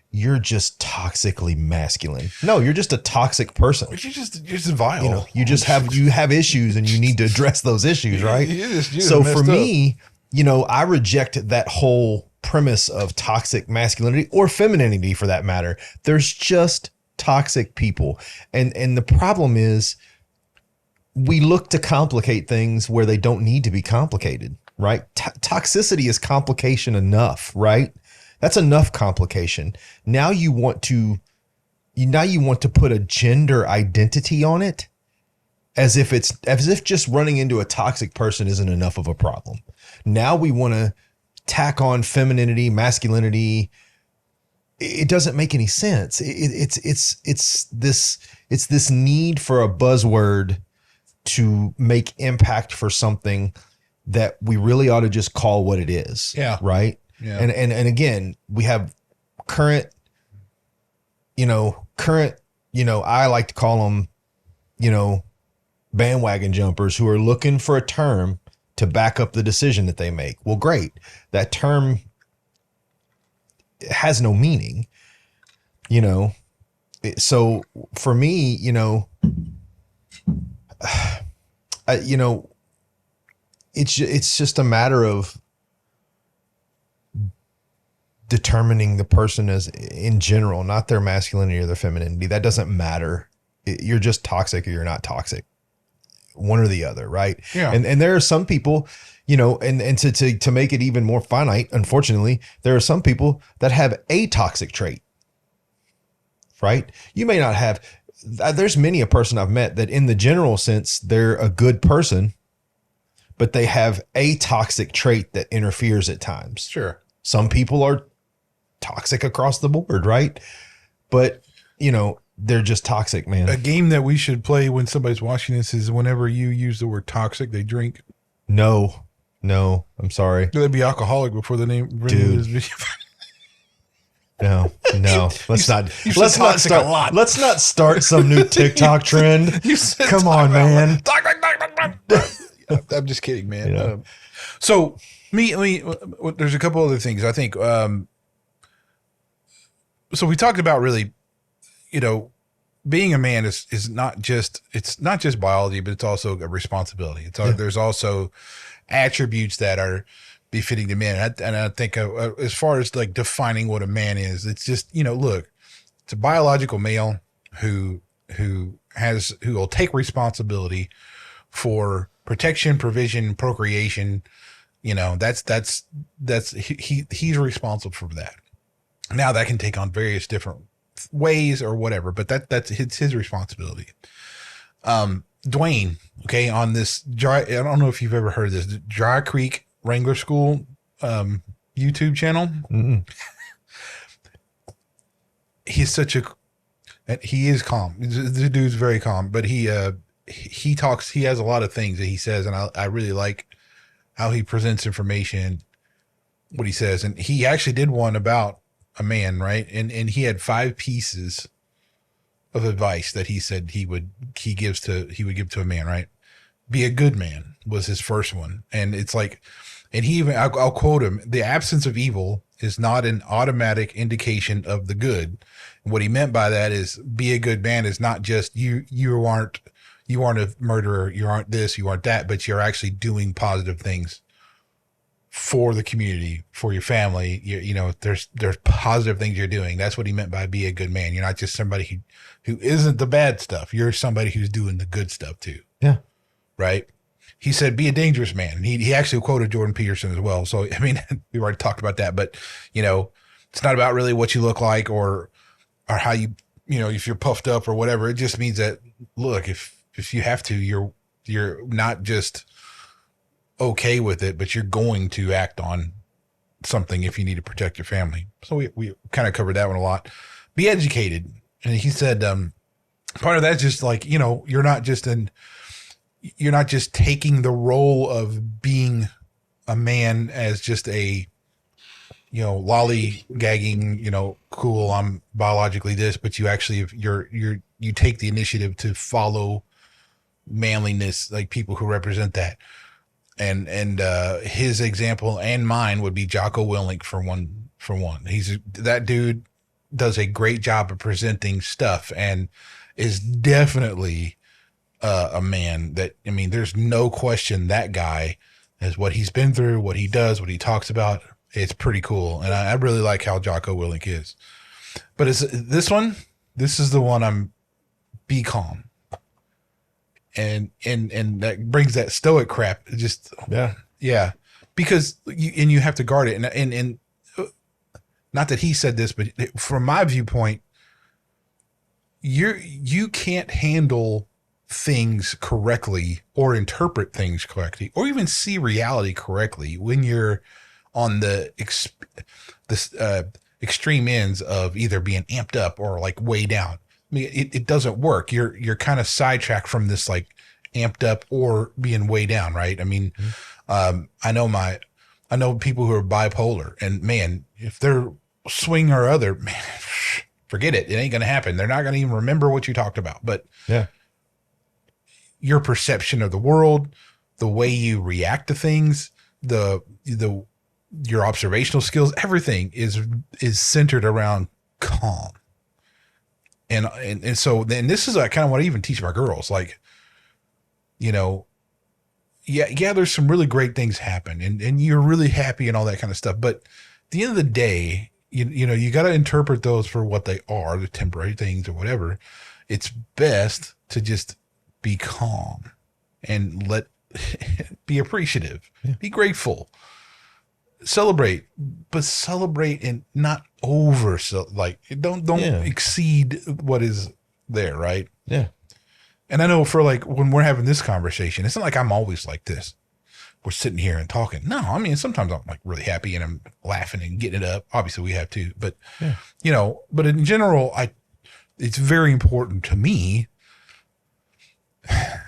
you're just toxically masculine. No, you're just a toxic person. You're just vile. You have issues and you need to address those issues, right? You're so for me, I reject that whole premise of toxic masculinity or femininity for that matter. There's just toxic people. And the problem is we look to complicate things where they don't need to be complicated, right? Toxicity is complication enough, right? That's enough complication. Now you want to put a gender identity on it as if just running into a toxic person isn't enough of a problem. Now we want to tack on femininity, masculinity. It doesn't make any sense. It's this need for a buzzword to make impact for something that we really ought to just call what it is. Yeah. Right. Yeah. And again, we have current, I like to call them, bandwagon jumpers who are looking for a term to back up the decision that they make. Well, great. That term has no meaning, So for me, it's just a matter of determining the person as in general, not their masculinity or their femininity. That doesn't matter. You're just toxic or you're not toxic. one or the other, right? Yeah. And there are some people, you know, and to make it even more finite, unfortunately, there are some people that have a toxic trait, right? You may not have, there's many a person I've met that in the general sense, they're a good person, but they have a toxic trait that interferes at times. Sure. Some people are toxic across the board, right? But, you know, they're just toxic, man. A game that we should play when somebody's watching this is whenever you use the word toxic, they drink. No, I'm sorry. They'd be alcoholic before the name. Dude. This video. No. Let's not start. A lot. Let's not start some new TikTok trend. Come on, man. I'm just kidding, man. You know? So there's a couple other things I think. So we talked about really, you know, being a man is not just, it's not just biology, but it's also a responsibility. There's also attributes that are befitting to men. And I think as far as like defining what a man is, it's just, you know, look, it's a biological male who will take responsibility for protection, provision, procreation. You know, he's responsible for that. Now that can take on various different ways or whatever, but that's his responsibility. Dwayne, okay, on this I don't know if you've ever heard this Dry Creek Wrangler School YouTube channel. Mm-hmm. He is calm. The dude's very calm, but he talks, he has a lot of things that he says, and I really like how he presents information, what he says. And he actually did one about a man, right? And he had 5 pieces of advice that he said he would give to a man, right? Be a good man was his first one. And it's like, and he even, I'll quote him, the absence of evil is not an automatic indication of the good. And what he meant by that is be a good man is not just you aren't a murderer, you aren't this, you aren't that, but you're actually doing positive things for the community, for your family. You know, there's positive things you're doing. That's what he meant by be a good man. You're not just somebody who isn't the bad stuff. You're somebody who's doing the good stuff too. Yeah. Right. He said, be a dangerous man. And he actually quoted Jordan Peterson as well. So, I mean, we already talked about that, but you know, it's not about really what you look like or how you know, if you're puffed up or whatever. It just means that, look, if you have to, you're not just okay with it, but you're going to act on something if you need to protect your family. So we kind of covered that one a lot. Be educated. And he said, part of that's just like, you know, you're not just taking the role of being a man as just a, you know, lollygagging, you know, cool, I'm biologically this, but you actually, you take the initiative to follow manliness, like people who represent that. And his example and mine would be Jocko Willink for one. That dude does a great job of presenting stuff and is definitely a man that, I mean, there's no question that guy is what he's been through, what he does, what he talks about. It's pretty cool. And I really like how Jocko Willink is. But this is the one be calm. And that brings that stoic crap. Just yeah, because you have to guard it. And not that he said this, but from my viewpoint, you can't handle things correctly or interpret things correctly or even see reality correctly when you're on the extreme ends of either being amped up or like way down. I mean, it doesn't work. You're kind of sidetracked from this, like amped up or being way down. Right. I mean, I know people who are bipolar, and man, if they're swing or other, man, forget it. It ain't going to happen. They're not going to even remember what you talked about, but yeah, your perception of the world, the way you react to things, your observational skills, everything is centered around calm. And so then this is kind of what I even teach my girls, like, you know, yeah, there's some really great things happen and you're really happy and all that kind of stuff. But at the end of the day, you know, you got to interpret those for what they are, the temporary things or whatever. It's best to just be calm and be appreciative, be grateful, celebrate, but celebrate and not over. So like, don't exceed what is there. Right. Yeah. And I know for like, when we're having this conversation, it's not like I'm always like this. We're sitting here and talking. No, I mean, sometimes I'm like really happy and I'm laughing and getting it up. Obviously we have to, but but in general, it's very important to me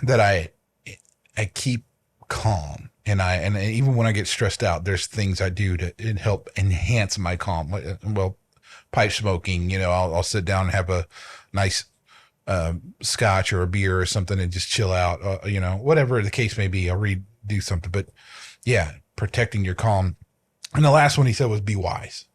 that I keep calm, and even when I get stressed out, there's things I do to help enhance my calm. Well, pipe smoking, I'll sit down and have a nice scotch or a beer or something and just chill out, whatever the case may be. I'll do something, but protecting your calm. And the last one he said was be wise.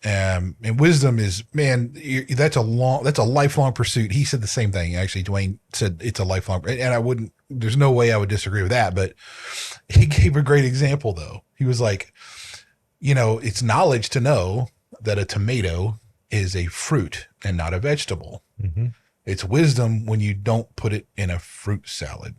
And wisdom is, man, that's a lifelong pursuit. He said the same thing. Actually, Dwayne said it's a lifelong, and there's no way I would disagree with that, but he gave a great example though. He was like, it's knowledge to know that a tomato is a fruit and not a vegetable. Mm-hmm. It's wisdom when you don't put it in a fruit salad.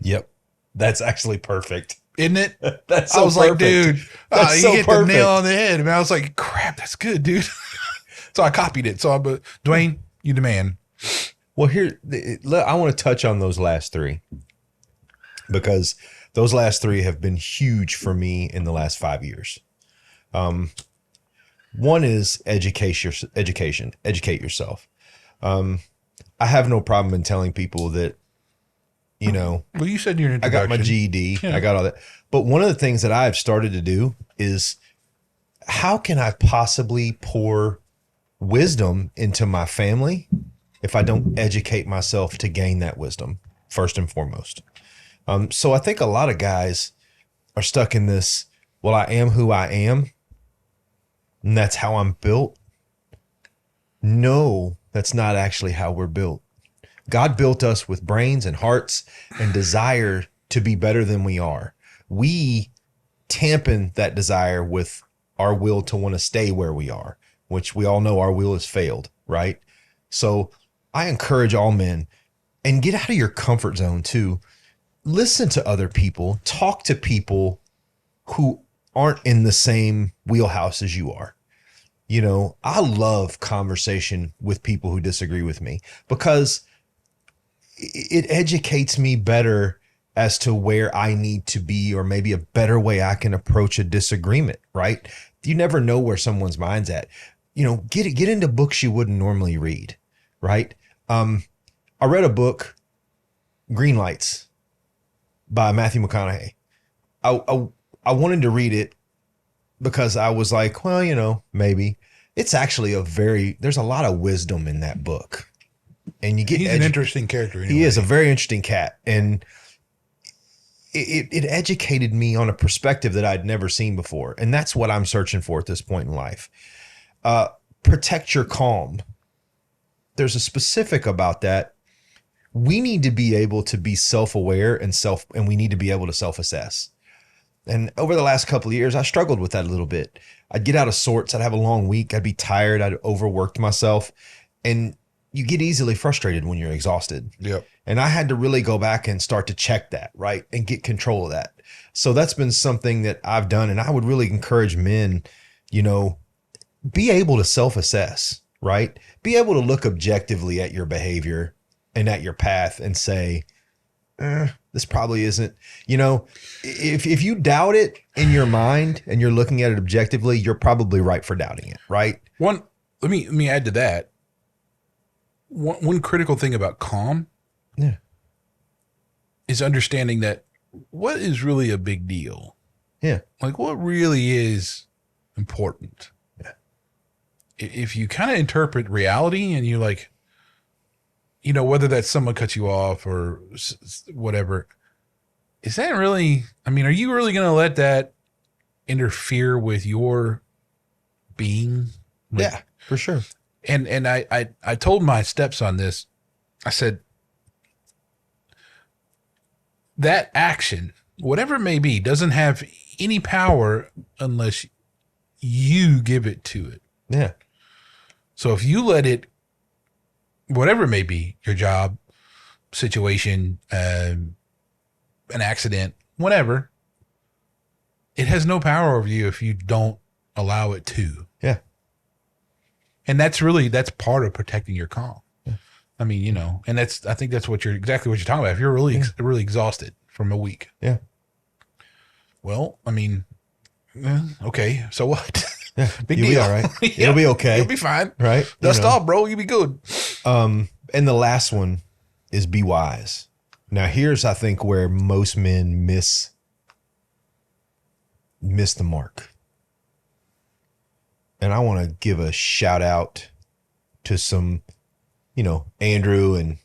Yep. That's actually perfect. Isn't it? That's so I was perfect. like, dude, that's you so hit perfect. the nail on the head. And I was like, crap, that's good, dude. So I copied it. But Dwayne, you the man. Well, I want to touch on those last three, because those last three have been huge for me in the last 5 years. One is educate yourself. I have no problem in telling people that, well, you said in your introduction, I got my GED, I got all that. But one of the things that I've started to do is, how can I possibly pour wisdom into my family if I don't educate myself to gain that wisdom first and foremost? So I think a lot of guys are stuck in this, well, I am who I am, and that's how I'm built. No, that's not actually how we're built. God built us with brains and hearts and desire to be better than we are. We tampen that desire with our will to want to stay where we are, which we all know our will has failed, right? So I encourage all men, and get out of your comfort zone too. Listen to other people, talk to people who aren't in the same wheelhouse as you are. I love conversation with people who disagree with me, because it educates me better as to where I need to be, or maybe a better way I can approach a disagreement, right? You never know where someone's mind's at. Get into books you wouldn't normally read, right? I read a book, Green Lights, by Matthew McConaughey. I wanted to read it because I was like, well, maybe. It's actually there's a lot of wisdom in that book. And he's an interesting character. Anyway. He is a very interesting cat. And it educated me on a perspective that I'd never seen before. And that's what I'm searching for at this point in life. Protect your calm. There's a specific about that. We need to be able to be self-aware and we need to be able to self-assess. And over the last couple of years, I struggled with that a little bit. I'd get out of sorts. I'd have a long week. I'd be tired. I'd overworked myself. And you get easily frustrated when you're exhausted. Yep. And I had to really go back and start to check that, right? And get control of that. So that's been something that I've done. And I would really encourage men, be able to self-assess, right? Be able to look objectively at your behavior and at your path and say, this probably isn't, if you doubt it in your mind and you're looking at it objectively, you're probably right for doubting it, right? Let me add to that. One critical thing about calm is understanding that what is really a big deal. Yeah. Like what really is important. Yeah. If you kind of interpret reality and you like, whether that's someone cuts you off or whatever, is that really, are you really going to let that interfere with your being? Yeah, for sure. And I told my stepson this. I said, that action, whatever it may be, doesn't have any power unless you give it to it. Yeah. So if you let it, whatever it may be, your job, situation, an accident, whatever, it has no power over you if you don't allow it to. Yeah. And that's part of protecting your calm. Yeah. I mean, you know, and I think that's exactly what you're talking about. If you're really exhausted from a week. Yeah. Well, I mean, okay, so what? Yeah. Big You'll deal. Be all right. Yeah. It'll be okay. You'll be fine. Right. Dust off, bro. You'll be good. And the last one is be wise. Now here's, I think, where most men miss the mark. And I want to give a shout out to some, you know, Andrew and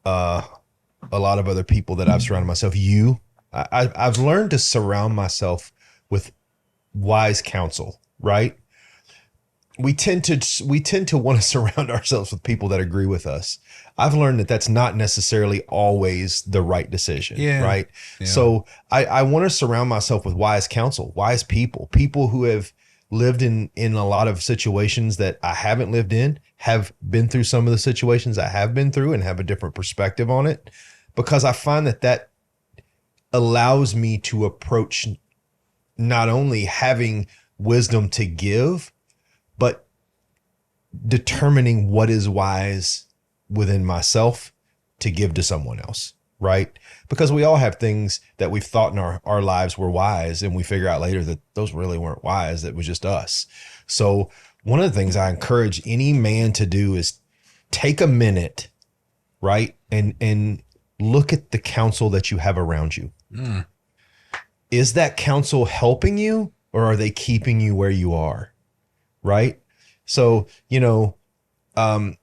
a lot of other people that I've surrounded myself. I've learned to surround myself with wise counsel, right? We tend to want to surround ourselves with people that agree with us. I've learned that that's not necessarily always the right decision, right? Yeah. So I want to surround myself with wise counsel, wise people who have lived in a lot of situations that I haven't lived in, have been through some of the situations I have been through and have a different perspective on it, because I find that allows me to approach not only having wisdom to give, but determining what is wise within myself to give to someone else, right? Because we all have things that we've thought in our lives were wise, and we figure out later that those really weren't wise. That was just us. So one of the things I encourage any man to do is take a minute, right? And look at the counsel that you have around you. Mm. Is that counsel helping you, or are they keeping you where you are? Right? So, you know,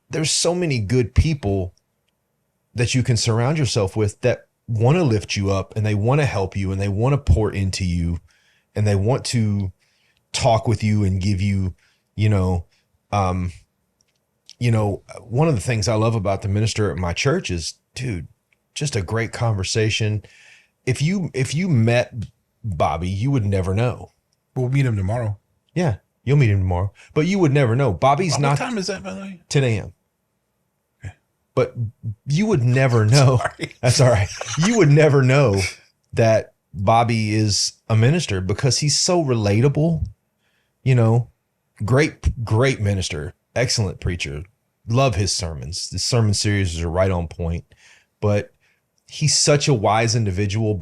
there's so many good people that you can surround yourself with that want to lift you up, and they want to help you, and they want to pour into you, and they want to talk with you and give you, one of the things I love about the minister at my church is, dude, just a great conversation. If you met Bobby, you would never know. We'll meet him tomorrow. Yeah, you'll meet him tomorrow, but you would never know. Bobby's not. What time is that, by the way? 10 a.m. Okay. But you would never know. Sorry. That's all right. You would never know that Bobby is a minister because he's so relatable. Great minister, excellent preacher. Love his sermons. The sermon series are right on point, but he's such a wise individual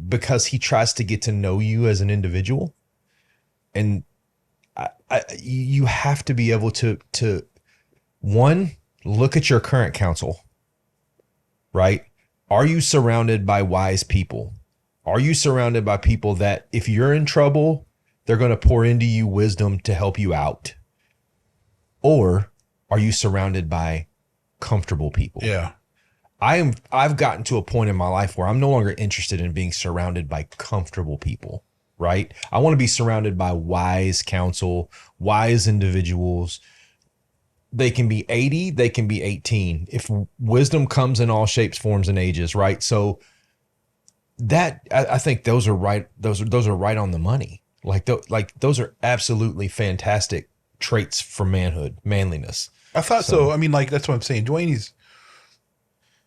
because he tries to get to know you as an individual. And you have to be able to one, look at your current counsel, right? Are you surrounded by wise people? Are you surrounded by people that if you're in trouble, they're going to pour into you wisdom to help you out? Or are you surrounded by comfortable people? Yeah. I've gotten to a point in my life where I'm no longer interested in being surrounded by comfortable people, right? I want to be surrounded by wise counsel, wise individuals. They can be 80, they can be 18. If wisdom comes in all shapes, forms, and ages, right? So that I think those are right. Those are right on the money. Like those are absolutely fantastic traits for manhood, manliness. I thought so. I mean, like, that's what I'm saying. Dwayne,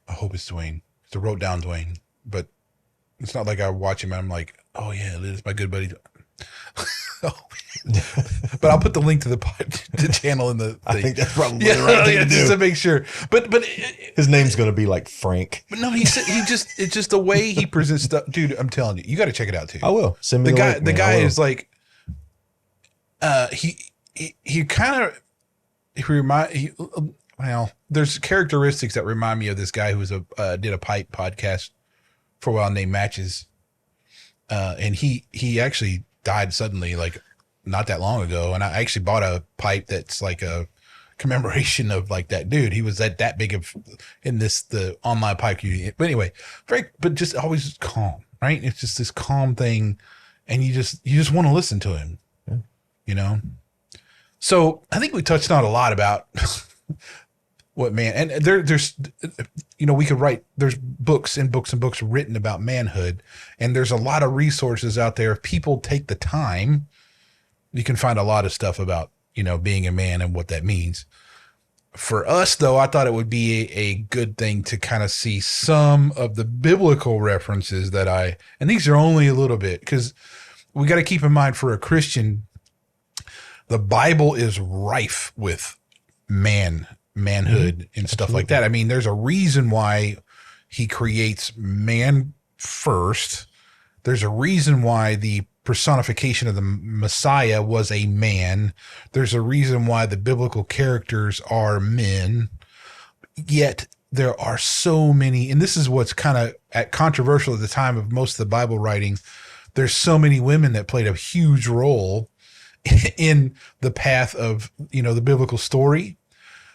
I hope it's Dwayne. I wrote down Dwayne, but it's not like I watch him and I'm like, oh yeah, this is my good buddy. But I'll put the link to the channel in the. I think that's probably the right thing to do. Just to make sure. But his name's going to be like Frank. But no, it's just the way he presents stuff, dude. I'm telling you got to check it out too. I will. Send me the link, the guy is like, he kind of there's characteristics that remind me of this guy who was did a pipe podcast for a while named Matches, and he actually died suddenly, like not that long ago. And I actually bought a pipe that's like a commemoration of like that dude. He was that big of in the online pipe community. But anyway, but just always calm, right? It's just this calm thing, and you just want to listen to him, So I think we touched on a lot about what man, and there's we could write, there's books and books and books written about manhood, and there's a lot of resources out there. If people take the time, you can find a lot of stuff about, being a man and what that means. For us, though, I thought it would be a good thing to kind of see some of the biblical references and these are only a little bit, because we got to keep in mind for a Christian, the Bible is rife with manhood and stuff like that. I mean, there's a reason why he creates man first. There's a reason why the personification of the Messiah was a man. There's a reason why the biblical characters are men. Yet there are so many, and this is what's kind of controversial at the time of most of the Bible writing. There's so many women that played a huge role in the path of, the biblical story.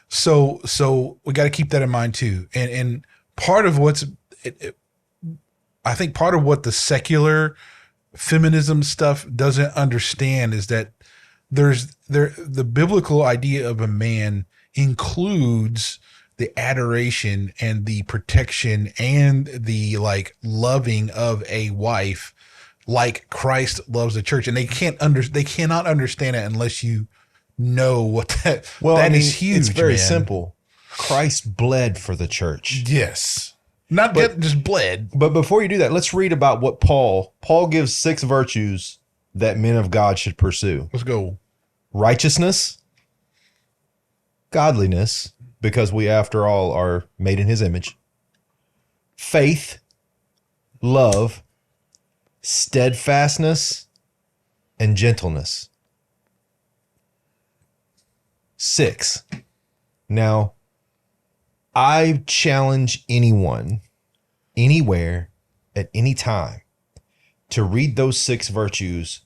So we got to keep that in mind too. And part of I think part of what the secular feminism stuff doesn't understand is that the biblical idea of a man includes the adoration and the protection and the loving of a wife, like Christ loves the church. And they cannot understand it unless you know what that is huge. It's very simple. Christ bled for the church. Yes. Not just bled. But before you do that, let's read about what Paul gives 6 virtues that men of God should pursue. Let's go. Righteousness, godliness, because we, after all, are made in his image. Faith, love, steadfastness, and gentleness. 6. Now, I challenge anyone, anywhere, at any time, to read those 6 virtues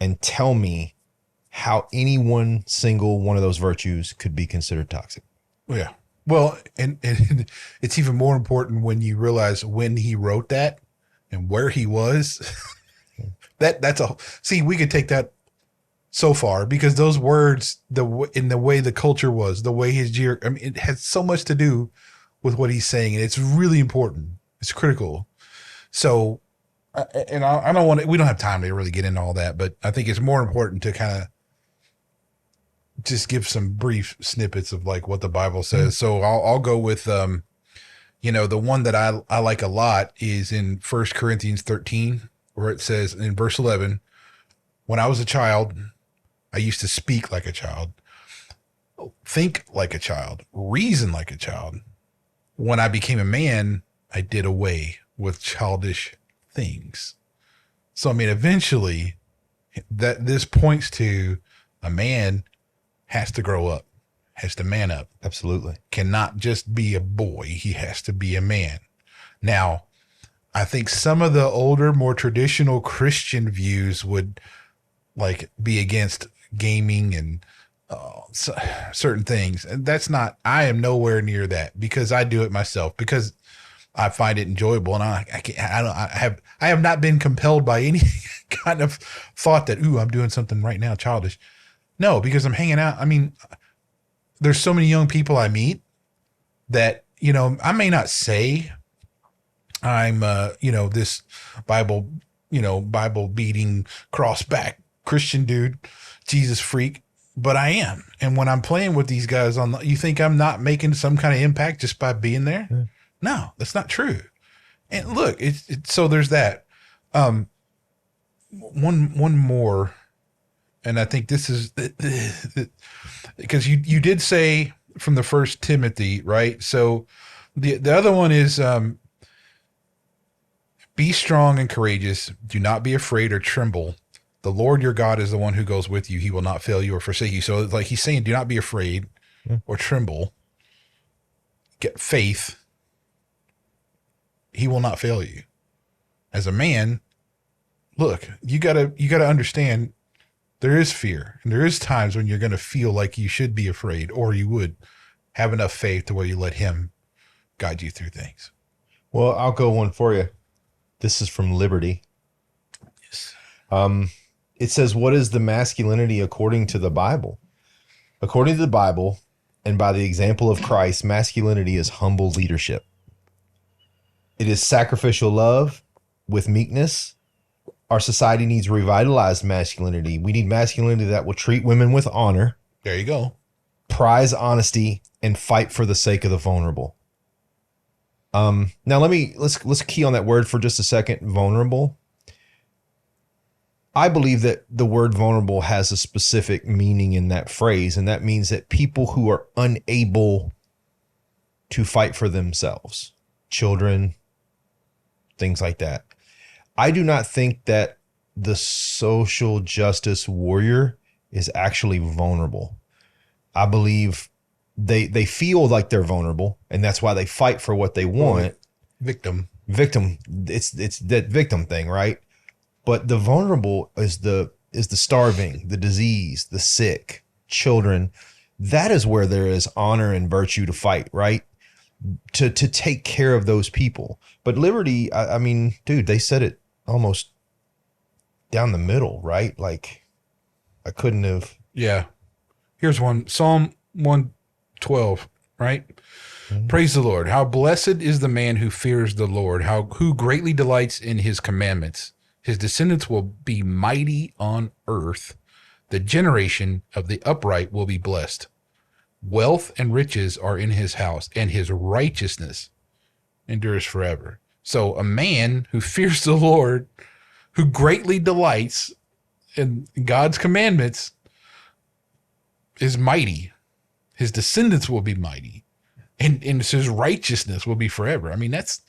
and tell me how any one single one of those virtues could be considered toxic. Yeah. Well, and it's even more important when you realize when he wrote that and where he was. We could take that so far, because those words, in the way the culture was, the way it has so much to do with what he's saying, and it's really important. It's critical. So, and I don't want to, we don't have time to really get into all that, but I think it's more important to kind of just give some brief snippets of what the Bible says. Mm-hmm. So I'll go with, the one that I like a lot is in 1 Corinthians 13, where it says in verse 11, when I was a child, I used to speak like a child, think like a child, reason like a child. When I became a man, I did away with childish things. So, eventually this points to a man has to grow up, has to man up. Absolutely. Cannot just be a boy. He has to be a man. Now, I think some of the older, more traditional Christian views would be against gaming and certain things. And I am nowhere near that, because I do it myself, because I find it enjoyable, and I have not been compelled by any kind of thought that, I'm doing something right now childish. No, because I'm hanging out. There's so many young people I meet that, I may not say I'm, this Bible beating, cross back Christian dude, Jesus freak, but I am. And when I'm playing with these guys you think I'm not making some kind of impact just by being there? Yeah. No, that's not true. And look, so there's that. One more, and I think this is because you did say from the 1 Timothy, right? So the other one is be strong and courageous. Do not be afraid or tremble. The Lord your God is the one who goes with you. He will not fail you or forsake you. So he's saying, do not be afraid or tremble. Get faith. He will not fail you. As a man, look, you gotta understand there is fear, and there is times when you're going to feel like you should be afraid, or you would have enough faith to where you let him guide you through things. Well, I'll go one for you. This is from Liberty. Yes. It says, what is the masculinity according to the Bible? According to the Bible, and by the example of Christ, masculinity is humble leadership. It is sacrificial love with meekness. Our society needs revitalized masculinity. We need masculinity that will treat women with honor. There you go. prize honesty and fight for the sake of the vulnerable. Now let's key on that word for just a second. Vulnerable. I believe that the word vulnerable has a specific meaning in that phrase, and that means that people who are unable to fight for themselves, children, things like that. I do not think that the social justice warrior is actually vulnerable. I believe they feel like they're vulnerable, and that's why they fight for what they want. Victim. It's that victim thing, right? But the vulnerable is the starving, the diseased, the sick, children. That is where there is honor and virtue to fight, right? To take care of those people. But liberty, I mean, dude, they said it almost down the middle, right? Like, I couldn't have. Yeah. Here's one. Psalm 112, right? Mm-hmm. Praise the Lord. How blessed is the man who fears the Lord, who greatly delights in his commandments. His descendants will be mighty on earth. The generation of the upright will be blessed. Wealth and riches are in his house, and his righteousness endures forever. So a man who fears the Lord, who greatly delights in God's commandments, is mighty. His descendants will be mighty, and his righteousness will be forever. I mean, that's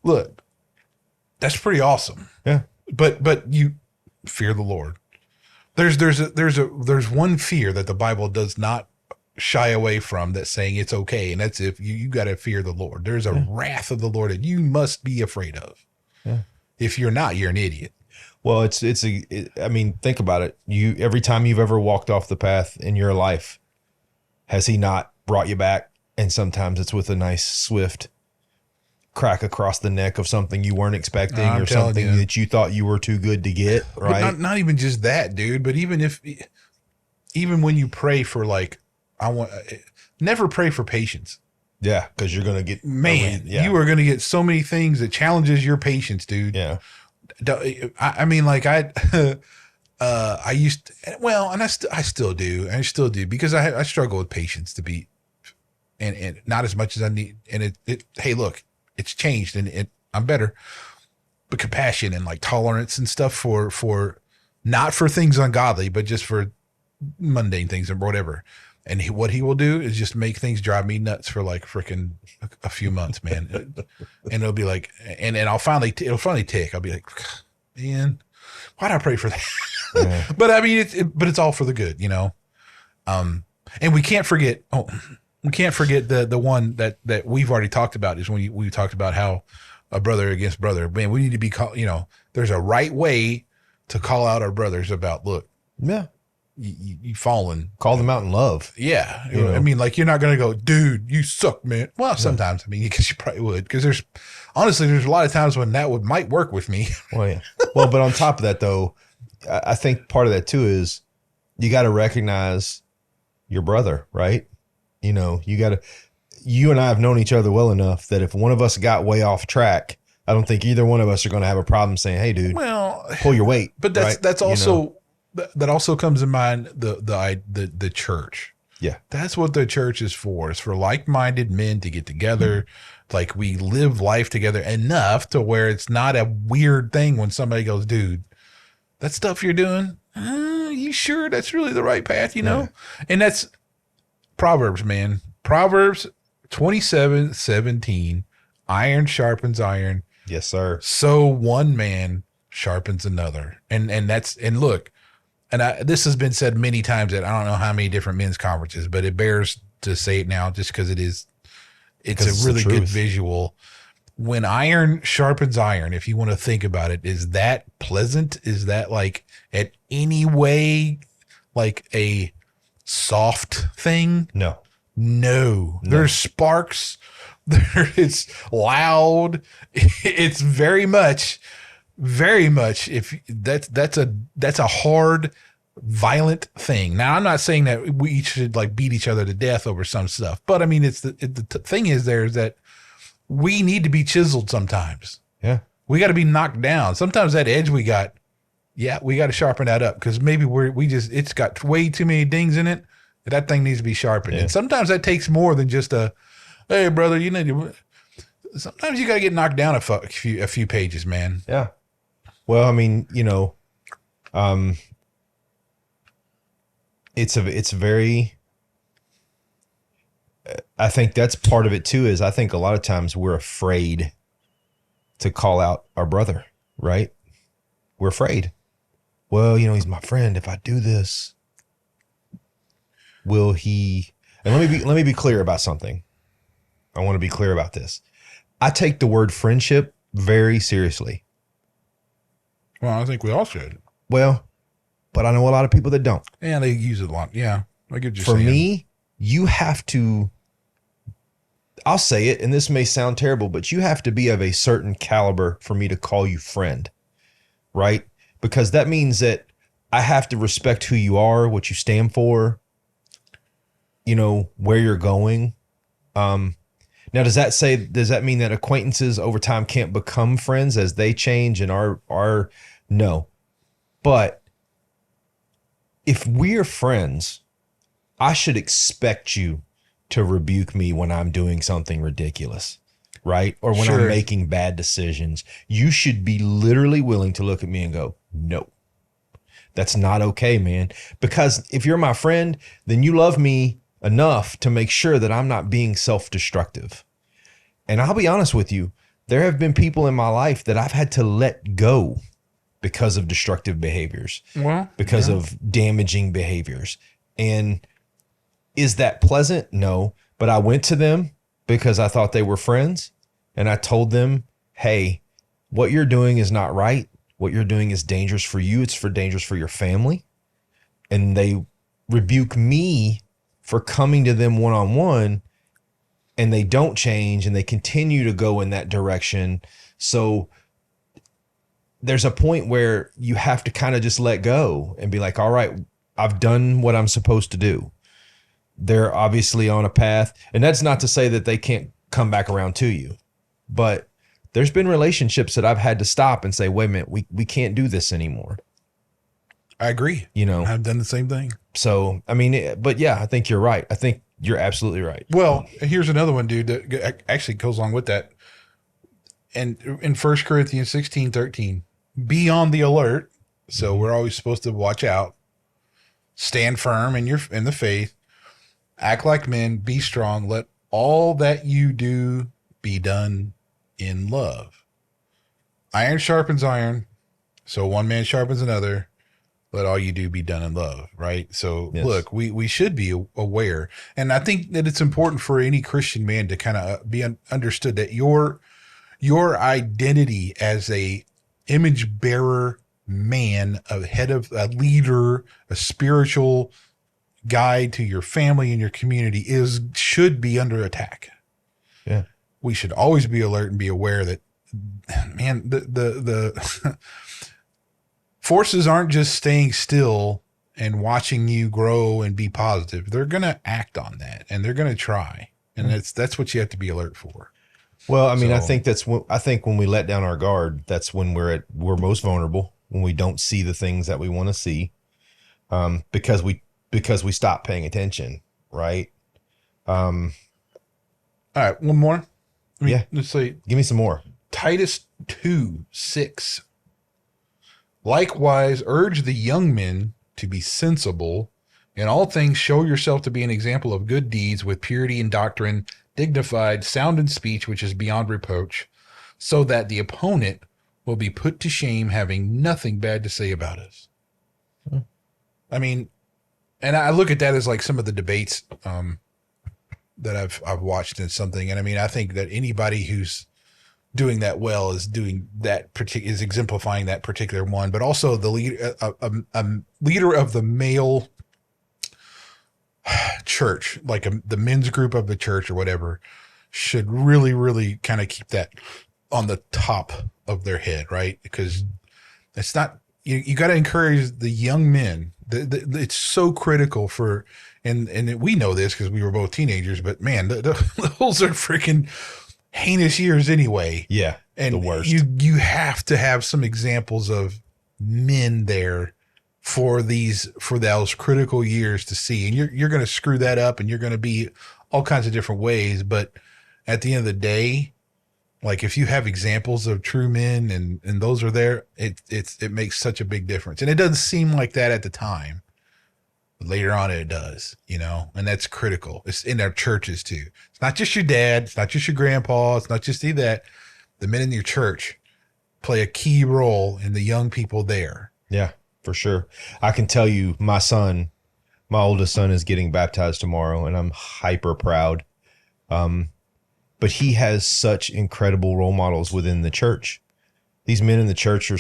pretty awesome. Yeah. But you fear the Lord. There's one fear that the Bible does not shy away from, that's saying it's okay, and that's if you got to fear the Lord. There's a wrath of the Lord that you must be afraid of. Yeah. If you're not, you're an idiot. Well, I mean, think about it. Every time you've ever walked off the path in your life, has he not brought you back? And sometimes it's with a nice, swift crack across the neck of something you weren't expecting, or something that you thought you were too good to get, right? Not even just that, dude. But even when you pray for, like, never pray for patience. Yeah, because you're gonna get you are gonna get so many things that challenges your patience, dude. Yeah. I mean, like I used to, well, and I still do because I struggle with patience and not as much as I need. And hey, look, it's changed and I'm better, but compassion and like tolerance and stuff for not for things ungodly, but just for mundane things or whatever. And what he will do is just make things drive me nuts for like freaking a few months, man. And it'll be like, and it'll finally tick. I'll be like, man, why'd I pray for that? Yeah. But I mean, it's all for the good, you know? And we can't forget the one that we've already talked about is when we talked about how a brother against brother, man, we need to be there's a right way to call out our brothers about, look, yeah, you fallen. Call them out in love. Yeah. I mean, like, you're not going to go, dude, you suck, man. Well, sometimes, I mean, because you probably would, because there's a lot of times when that might work with me. Well, yeah. Well, but on top of that though, I think part of that too is you got to recognize your brother, right? You and I have known each other well enough that if one of us got way off track, I don't think either one of us are going to have a problem saying, hey dude, pull your weight. But that's also, that also comes in mind the church. Yeah. That's what the church is for. It's for like-minded men to get together. Like, we live life together enough to where it's not a weird thing when somebody goes, dude, that stuff you're doing, you sure that's really the right path, you know? Yeah. And that's Proverbs, man. Proverbs 27:17, iron sharpens iron. Yes, sir. So one man sharpens another. And look, and this has been said many times at I don't know how many different men's conferences, but it bears to say it now just because it's a really good visual. When iron sharpens iron, if you want to think about it, is that pleasant? Is that like at any way like a soft thing? No. There's sparks. It's loud. It's very much. If that's a hard, violent thing. Now, I'm not saying that we should like beat each other to death over some stuff, but I mean, the thing is that we need to be chiseled sometimes. Yeah. We got to be knocked down. Sometimes that edge we got to sharpen that up because maybe it's got way too many dings in it. That thing needs to be sharpened. Yeah. And sometimes that takes more than just a, hey, brother, you need to. Sometimes you got to get knocked down a few pages, man. Yeah. Well, I mean, it's very. I think that's part of it too. Is I think a lot of times we're afraid to call out our brother, right? We're afraid. Well, he's my friend. If I do this, will he? And let me be clear about something. I want to be clear about this. I take the word friendship very seriously. Well, I think we all should. Well, but I know a lot of people that don't. Yeah, they use it a lot. Yeah, I get you. For me, you have to. I'll say it, and this may sound terrible, but you have to be of a certain caliber for me to call you friend, right? Because that means that I have to respect who you are, what you stand for, where you're going. Now, does that mean that acquaintances over time can't become friends as they change and are no. But if we're friends, I should expect you to rebuke me when I'm doing something ridiculous, right? Or when I'm making bad decisions. You should be literally willing to look at me and go, no, that's not okay, man. Because if you're my friend, then you love me enough to make sure that I'm not being self-destructive. And I'll be honest with you, there have been people in my life that I've had to let go because of destructive behaviors, because of damaging behaviors. And is that pleasant? No. But I went to them because I thought they were friends. And I told them, hey, what you're doing is not right. What you're doing is dangerous for you. It's dangerous for your family. And they rebuke me for coming to them one-on-one, and they don't change and they continue to go in that direction. So there's a point where you have to kind of just let go and be like, all right, I've done what I'm supposed to do. They're obviously on a path, and that's not to say that they can't come back around to you, but there's been relationships that I've had to stop and say, wait a minute, we can't do this anymore. I agree. I've done the same thing. So, I mean, but yeah, I think you're right. I think you're absolutely right. Well, here's another one, dude, that actually goes along with that. And in 1 Corinthians 16:13, be on the alert. So we're always supposed to watch out, stand firm in the faith, act like men, be strong. Let all that you do be done in love. Iron sharpens iron. So one man sharpens another. Let all you do be done in love, right? So Look, we should be aware. And I think that it's important for any Christian man to kind of be understood that your identity as a image bearer man, a head of a leader, a spiritual guide to your family and your community should be under attack. Yeah. We should always be alert and be aware that, man, the forces aren't just staying still and watching you grow and be positive. They're going to act on that, and they're going to try. And that's what you have to be alert for. Well, I mean, I think when we let down our guard, that's when we're most vulnerable, when we don't see the things that we want to see, because we stop paying attention, right? All right, one more. Let's say, give me some more. Titus 2:6. Likewise, urge the young men to be sensible. In all things, show yourself to be an example of good deeds with purity in doctrine, dignified, sound in speech, which is beyond reproach, so that the opponent will be put to shame, having nothing bad to say about us. I mean, and I look at that as like some of the debates that I've watched in something. And I mean, I think that anybody who's doing that well is doing that is exemplifying that particular one, but also the leader of the male church, like the men's group of the church or whatever, should really, really kind of keep that on the top of their head, right? Because it's not, you got to encourage the young men. It's so critical for, and we know this because we were both teenagers, but man, those are freaking heinous years anyway. Yeah. And the worst. You have to have some examples of men there for those critical years to see. And you're going to screw that up, and you're going to be all kinds of different ways. But at the end of the day, like if you have examples of true men and those are there, it makes such a big difference. And it doesn't seem like that at the time. But later on it does, and that's critical. It's in our churches too. It's not just your dad. It's not just your grandpa. It's not just that. The men in your church play a key role in the young people there. Yeah, for sure. I can tell you my oldest son is getting baptized tomorrow, and I'm hyper proud. But he has such incredible role models within the church. These men in the church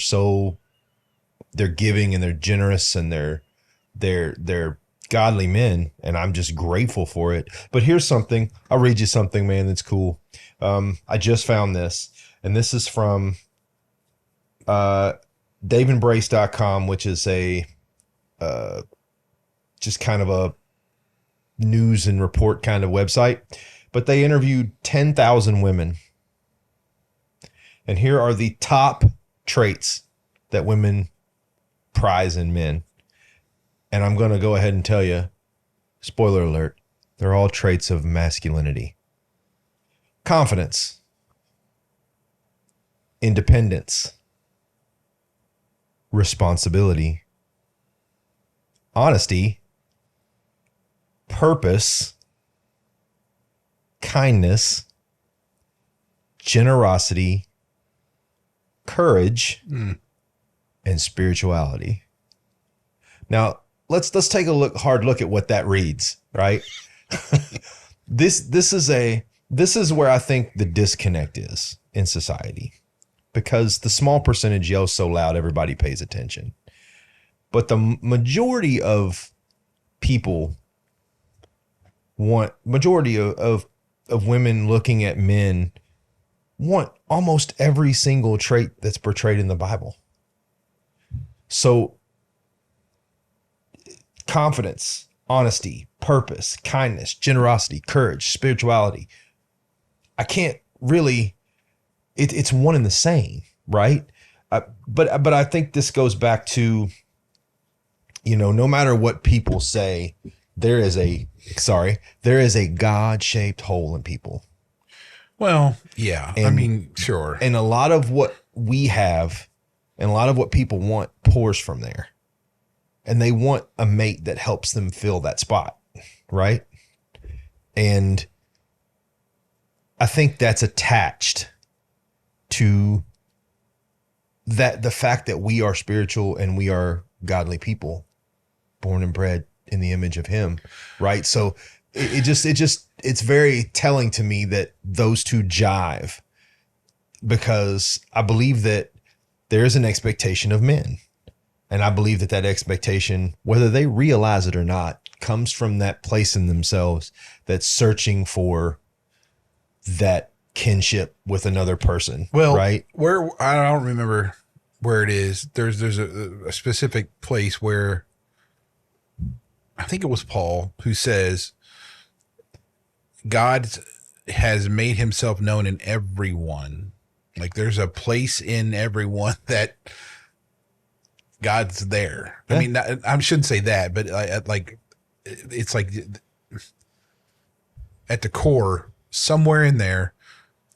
they're giving and they're generous and they're godly men, and I'm just grateful for it. But here's something. I'll read you something, man, that's cool. I just found this, and this is from daveandbrace.com, which is just kind of a news and report kind of website. But they interviewed 10,000 women. And here are the top traits that women prize in men. And I'm going to go ahead and tell you, spoiler alert, they're all traits of masculinity. Confidence, independence, responsibility, honesty, purpose, kindness, generosity, courage, and spirituality. Now, let's take a hard look at what that reads, right? This is where I think the disconnect is in society, because the small percentage yells so loud everybody pays attention. But the majority of people majority of women looking at men want almost every single trait that's portrayed in the Bible. So confidence, honesty, purpose, kindness, generosity, courage, spirituality. I can't really, it's one and the same, right? But I think this goes back to, no matter what people say, there is a God-shaped hole in people. Well, yeah, sure. And a lot of what we have and a lot of what people want pours from there. And they want a mate that helps them fill that spot, right? And I think that's attached to the fact that we are spiritual and we are godly people, born and bred in the image of him, right? So it's very telling to me that those two jive, because I believe that there is an expectation of men. And I believe that expectation, whether they realize it or not, comes from that place in themselves that's searching for that kinship with another person. Well, right? Where I don't remember where it is. There's a specific place where I think it was Paul who says God has made himself known in everyone. Like there's a place in everyone that God's there. Yeah. I mean, I shouldn't say that, but it's like at the core, somewhere in there,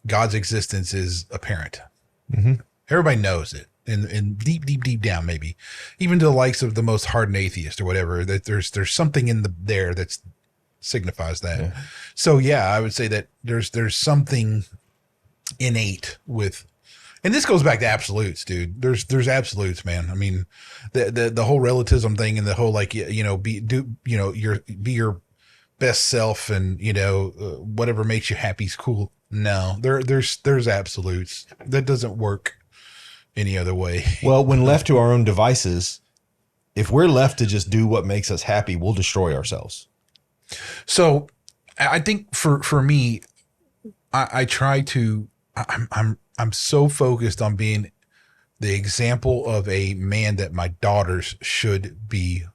God's existence is apparent. Mm-hmm. Everybody knows it, and deep down, maybe even to the likes of the most hardened atheist or whatever. That there's something in there that signifies that. Yeah. So yeah, I would say that there's something innate with. And this goes back to absolutes, dude. There's absolutes, man. I mean, the whole relativism thing and the whole be your best self and whatever makes you happy is cool. No, there's absolutes. That doesn't work any other way. Well, when left to our own devices, if we're left to just do what makes us happy, we'll destroy ourselves. So, I think for me, I try to. I'm so focused on being the example of a man that my daughters should be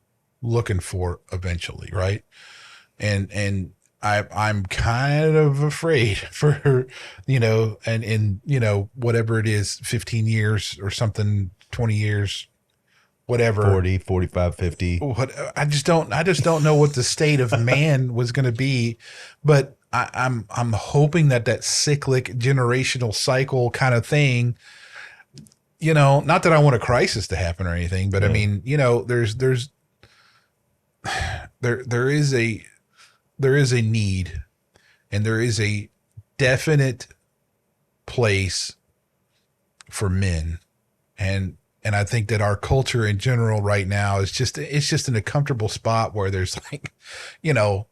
looking for eventually, right? And I'm kind of afraid for, and whatever it is, 15 years or something, 20 years, whatever 40, 45, 50. I just don't know what the state of man was going to be, but I'm hoping that cyclic generational cycle kind of thing, you know, not that I want a crisis to happen or anything, but I mean, you know, there is a need, and there is a definite place for men. And I think that our culture in general right now is just in a comfortable spot where there's like, you know,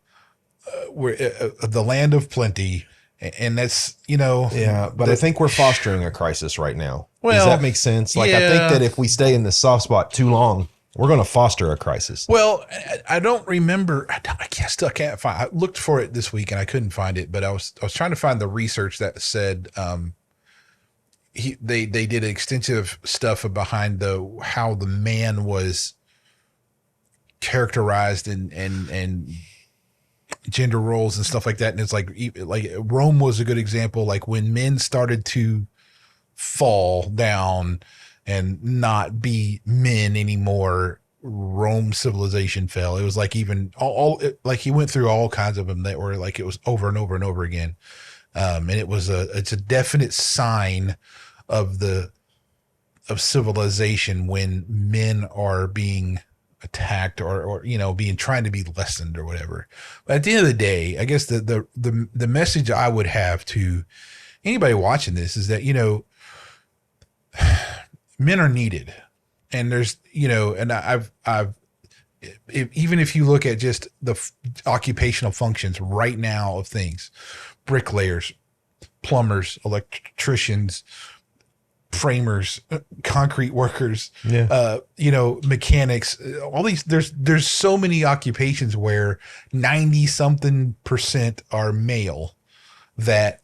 we're the land of plenty, and that's, you know. Yeah, but I think we're fostering a crisis right now. Well, does that make sense? Like, I think that if we stay in this soft spot too long, we're going to foster a crisis. Well, I don't remember. I still can't find. I looked for it this week and I couldn't find it. But I was trying to find the research that said they did extensive stuff behind how the man was characterized and gender roles and stuff like that. And it's like Rome was a good example. Like when men started to fall down and not be men anymore, Rome civilization fell. It was like even like he went through all kinds of them that were like, it was over and over and over again. And it's a definite sign of civilization when men are being attacked or you know, trying to be lessened or whatever. But at the end of the day, I guess the message I would have to anybody watching this is that, you know, men are needed, and there's, you know, and even if you look at just the occupational functions right now of things, bricklayers, plumbers, electricians, framers, concrete workers, you know, mechanics, all these, there's so many occupations where 90-something% are male, that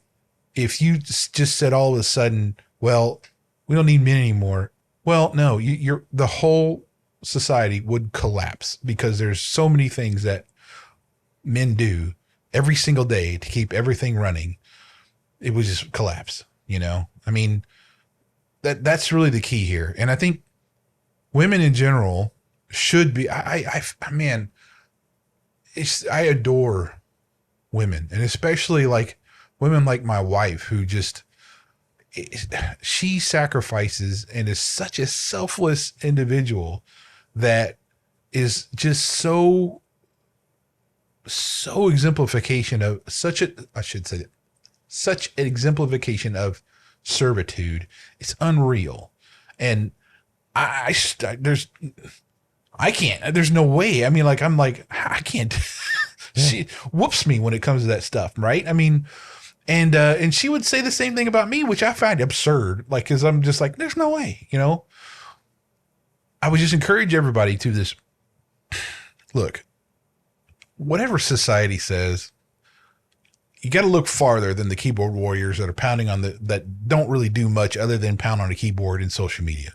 if you just said all of a sudden, well, we don't need men anymore. Well, no, the whole society would collapse, because there's so many things that men do every single day to keep everything running. It would just collapse, you know? I mean, that's really the key here. And I think women in general should be, man, I adore women, and especially like women like my wife, who just, she sacrifices and is such a selfless individual that is just so exemplification of such an exemplification of servitude. It's unreal. And there's no way. I mean, like, I'm like, I can't, she whoops me when it comes to that stuff. Right. I mean, and she would say the same thing about me, which I find absurd. Like, cause I'm just like, there's no way, you know. I would just encourage everybody to this. Look, whatever society says, you got to look farther than the keyboard warriors that are pounding on that don't really do much other than pound on a keyboard in social media.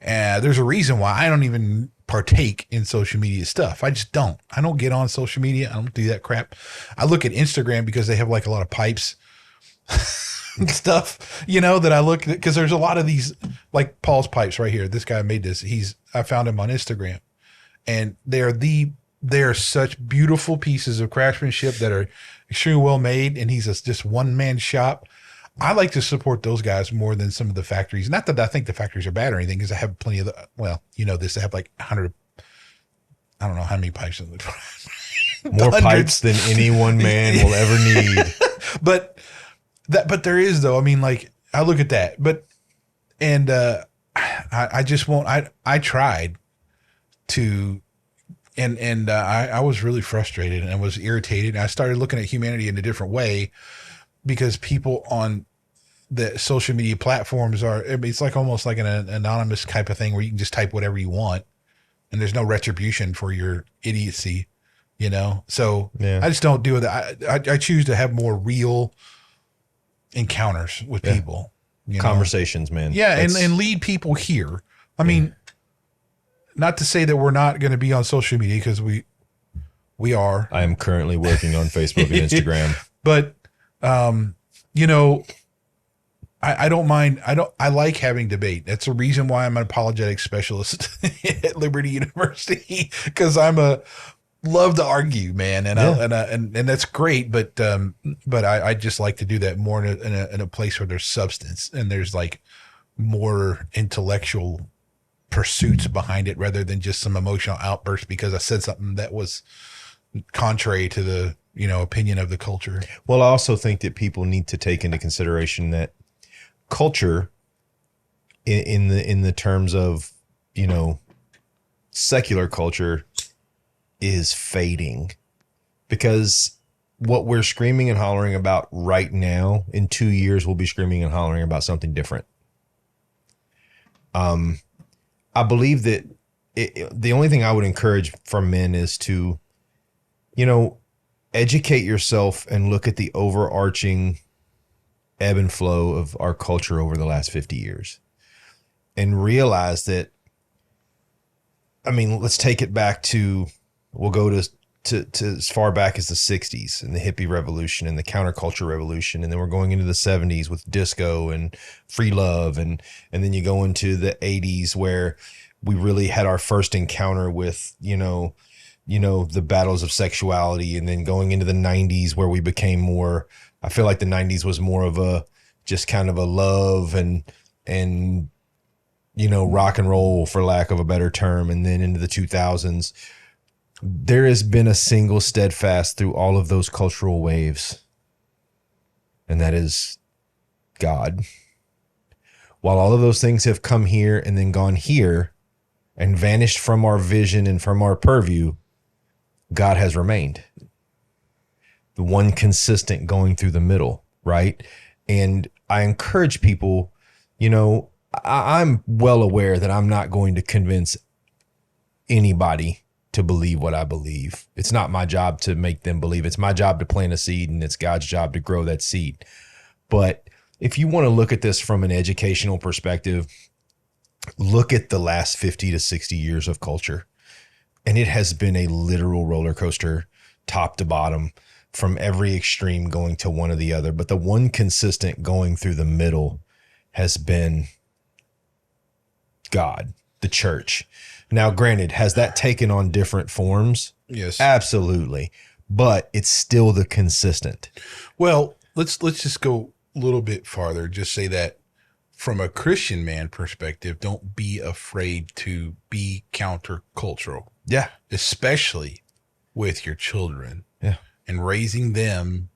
There's a reason why I don't even partake in social media stuff. I just don't. I don't get on social media. I don't do that crap. I look at Instagram because they have like a lot of pipes and stuff, you know, that I look at, because there's a lot of these, like Paul's pipes right here. This guy made this. I found him on Instagram, and they are such beautiful pieces of craftsmanship that are extremely well made. And he's just one man shop. I like to support those guys more than some of the factories. Not that I think the factories are bad or anything, because I have plenty of well, you know this, I have like 100, I don't know how many pipes in the more pipes than any one man will ever need. But there is, though. I mean, like, I look at that, and I just won't. I tried to, and I was really frustrated and I was irritated. And I started looking at humanity in a different way, because people on the social media platforms it's like almost like an anonymous type of thing where you can just type whatever you want and there's no retribution for your idiocy, you know? So yeah. I just don't do it. I choose to have more real encounters with people, conversations, man. Yeah. And lead people here. I mean, not to say that we're not going to be on social media, because we are. I am currently working on Facebook and Instagram, but, you know, I don't mind. I like having debate. That's the reason why I'm an apologetics specialist at Liberty University, because love to argue, man. And and that's great. But I just like to do that more in a place where there's substance and there's like more intellectual pursuits behind it rather than just some emotional outburst because I said something that was contrary to the, opinion of the culture. Well, I also think that people need to take into consideration that culture in the terms of, secular culture is fading, because what we're screaming and hollering about right now, in 2 years, we'll be screaming and hollering about something different. I believe that the only thing I would encourage from men is to, educate yourself and look at the overarching ebb and flow of our culture over the last 50 years and realize that, let's take it back to, we'll go to as far back as the 60s and the hippie revolution and the counterculture revolution. And then we're going into the 70s with disco and free love. And then you go into the 80s where we really had our first encounter with, the battles of sexuality. And then going into the 90s where we became more, I feel like the 90s was more of a, just kind of a love and, rock and roll, for lack of a better term. And then into the 2000s, there has been a single steadfast through all of those cultural waves, and that is God. While all of those things have come here and then gone here and vanished from our vision and from our purview, God has remained. The one consistent going through the middle, right? And I encourage people, I'm well aware that I'm not going to convince anybody to believe what I believe. It's not my job to make them believe. It's my job to plant a seed, and it's God's job to grow that seed. But if you want to look at this from an educational perspective, look at the last 50 to 60 years of culture. And it has been a literal roller coaster, top to bottom, from every extreme going to one or the other. But the one consistent going through the middle has been God, the church. Now, granted, has that taken on different forms? Yes, absolutely. But it's still the consistent. Well, let's just go a little bit farther. Just say that from a Christian man perspective, don't be afraid to be countercultural. Yeah. Especially with your children. Yeah. And raising them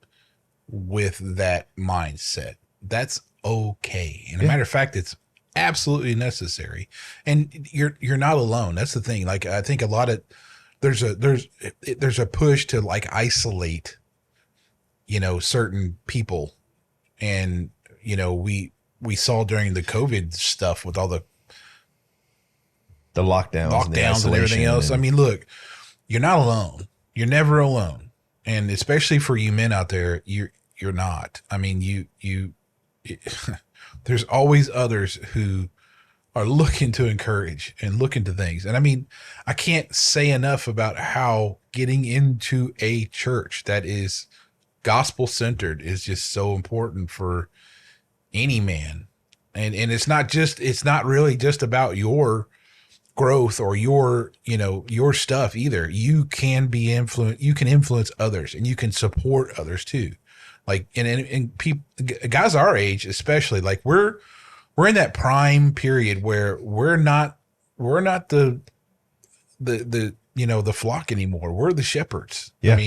with that mindset. That's okay. And a matter of fact, it's absolutely necessary. And you're not alone. That's the thing. Like, I think a lot of there's a push to like isolate, certain people. And, we saw during the COVID stuff with all the lockdowns and everything else. Look, you're not alone. You're never alone. And especially for you men out there, you're not. There's always others who are looking to encourage and look into things. And I can't say enough about how getting into a church that is gospel centered is just so important for any man. And it's not really just about your growth or your stuff either. You can influence others, and you can support others too. Like, and people, guys our age, especially, like we're in that prime period where we're not the flock anymore. We're the shepherds. Yeah.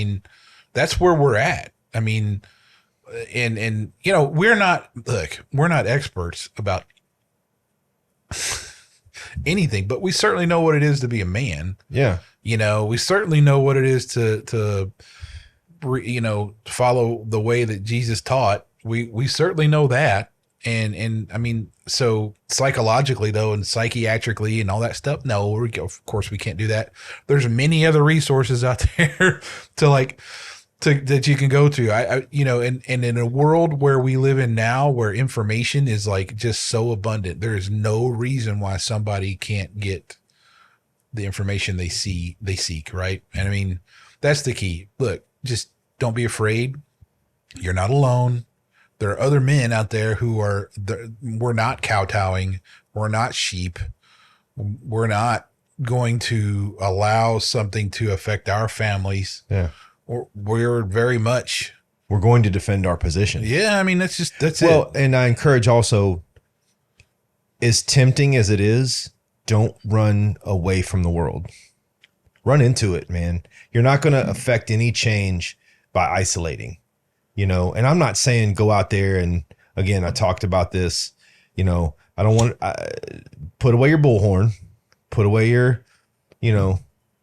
That's where we're at. And we're not experts about anything, but we certainly know what it is to be a man. Yeah. We certainly know what it is to follow the way that Jesus taught. We certainly know that. And so psychologically though, and psychiatrically and all that stuff, no, of course we can't do that. There's many other resources out there that you can go to. And in a world where we live in now, where information is like just so abundant, there is no reason why somebody can't get the information they seek. Right. And that's the key. Look, just don't be afraid. You're not alone. There are other men out there who are, we're not kowtowing. We're not sheep. We're not going to allow something to affect our families. Yeah. We're very much. We're going to defend our position. Yeah. I mean, that's it. Well, and I encourage also, as tempting as it is, don't run away from the world. Run into it, man. You're not going to affect any change by isolating, and I'm not saying go out there and, again, I talked about this, I don't want put away your bullhorn, put away your,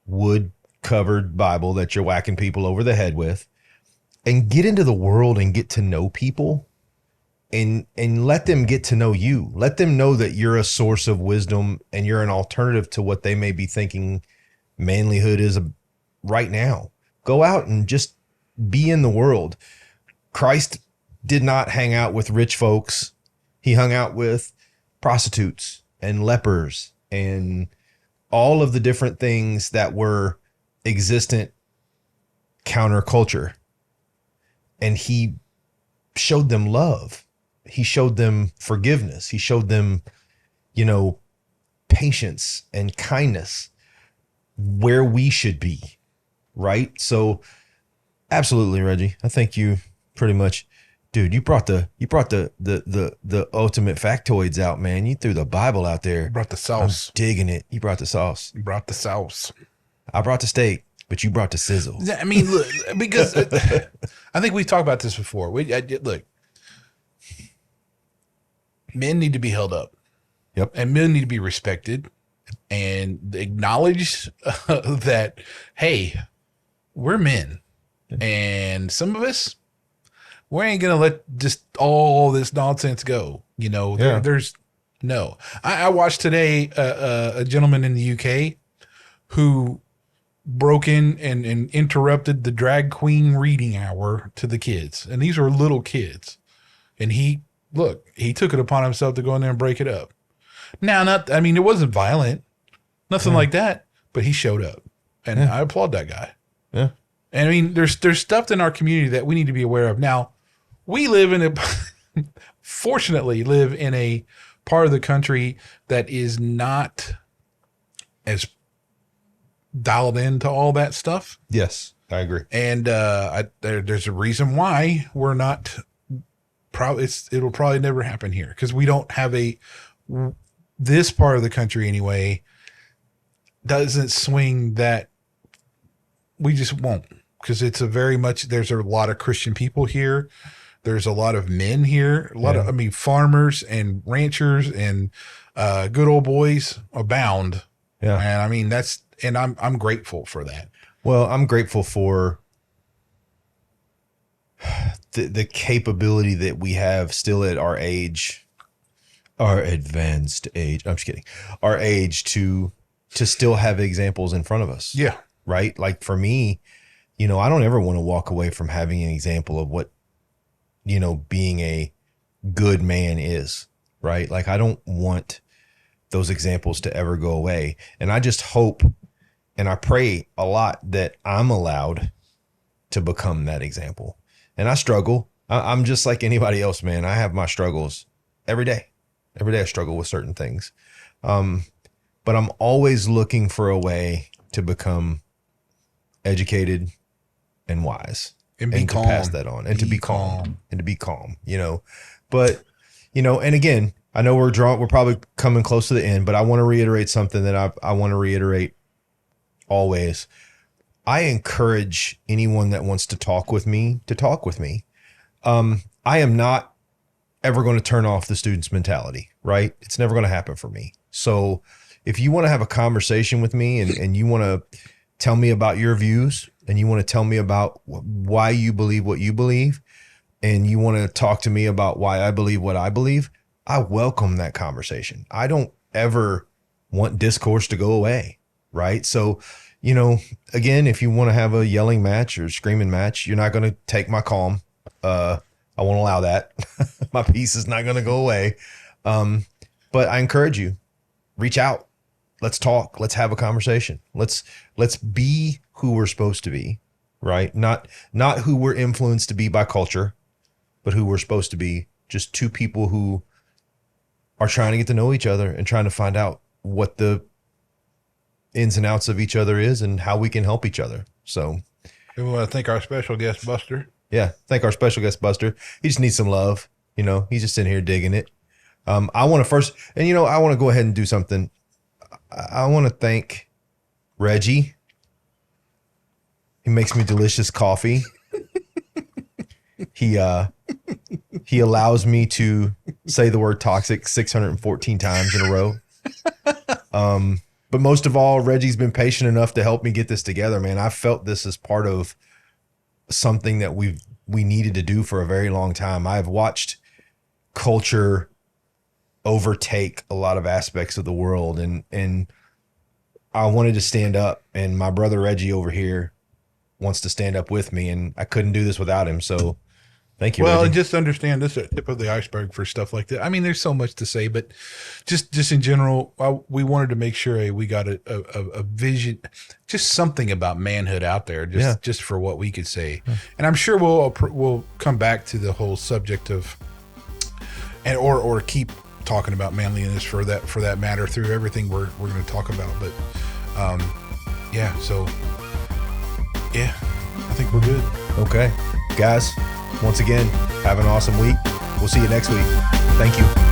wood covered Bible that you're whacking people over the head with, and get into the world and get to know people and let them get to know you. Let them know that you're a source of wisdom and you're an alternative to what they may be thinking manlyhood is right now. Go out and just be in the world. Christ did not hang out with rich folks. He hung out with prostitutes and lepers and all of the different things that were existent counterculture. And he showed them love. He showed them forgiveness. He showed them, patience and kindness, where we should be. Right. So absolutely, Reggie. I think you pretty much, dude, you brought the ultimate factoids out, man. You threw the Bible out there. Brought the sauce. I'm digging it. You brought the sauce. You brought the sauce. I brought the steak, but you brought the sizzle. I mean, look, because I think we've talked about this before. Look, men need to be held up. Yep. And men need to be respected and acknowledge that, hey, we're men. And some of us, we ain't going to let just all this nonsense go. There's no. I watched today a gentleman in the UK who broke in and interrupted the drag queen reading hour to the kids. And these were little kids. And he took it upon himself to go in there and break it up. Now, it wasn't violent, nothing like that, but he showed up. And I applaud that guy. Yeah. And there's stuff in our community that we need to be aware of. Now, we fortunately live in a part of the country that is not as dialed into all that stuff. Yes, I agree. And there's a reason why we're not. It'll probably never happen here because we don't have this part of the country anyway doesn't swing that. We just won't, because it's there's a lot of Christian people here. There's a lot of men here, a lot of farmers and ranchers and good old boys abound. Yeah. And I'm grateful for that. Well, I'm grateful for the capability that we have still at our age, our advanced age. I'm just kidding. Our age to still have examples in front of us. Yeah. Right. Like for me, I don't ever want to walk away from having an example of what, being a good man is. Right. Like I don't want those examples to ever go away. And I just hope and I pray a lot that I'm allowed to become that example. And I struggle. I'm just like anybody else, man. I have my struggles every day. Every day I struggle with certain things. But I'm always looking for a way to become educated and wise and to pass that on and to be calm and to be calm, but, and again, I know we're probably coming close to the end, but I want to reiterate something that I want to reiterate always. I encourage anyone that wants to talk with me to talk with me. I am not ever going to turn off the student's mentality, right? It's never going to happen for me. So if you want to have a conversation with me and you want to tell me about your views and you want to tell me about why you believe what you believe and you want to talk to me about why I believe what I believe, I welcome that conversation. I don't ever want discourse to go away, right? So, again, if you want to have a yelling match or screaming match, you're not going to take my calm. I won't allow that. My peace is not going to go away. But I encourage you, reach out. Let's talk. Let's have a conversation. Let's be who we're supposed to be, right? Not who we're influenced to be by culture, but who we're supposed to be. Just two people who are trying to get to know each other and trying to find out what the ins and outs of each other is and how we can help each other. So we want to thank our special guest, Buster. Yeah. Thank our special guest, Buster. He just needs some love. You know, he's just sitting here digging it. I want to first, and you know, I want to go ahead and do something. I want to thank Reggie. He makes me delicious coffee. He allows me to say the word toxic 614 times in a row. But most of all, Reggie's been patient enough to help me get this together, man. I felt this as part of something that we needed to do for a very long time. I've watched culture overtake a lot of aspects of the world, and I wanted to stand up, and my brother Reggie over here wants to stand up with me, and I couldn't do this without him. So thank you, Reggie. and just understand this is the tip of the iceberg for stuff like that. I mean, there's so much to say, but just in general, we wanted to make sure we got a vision, just something about manhood out there, just for what we could say. And I'm sure we'll come back to the whole subject of, and or keep talking about manliness for that matter through everything we're going to talk about. But so I think we're good. Okay, guys. Once again, have an awesome week. We'll see you next week. Thank you.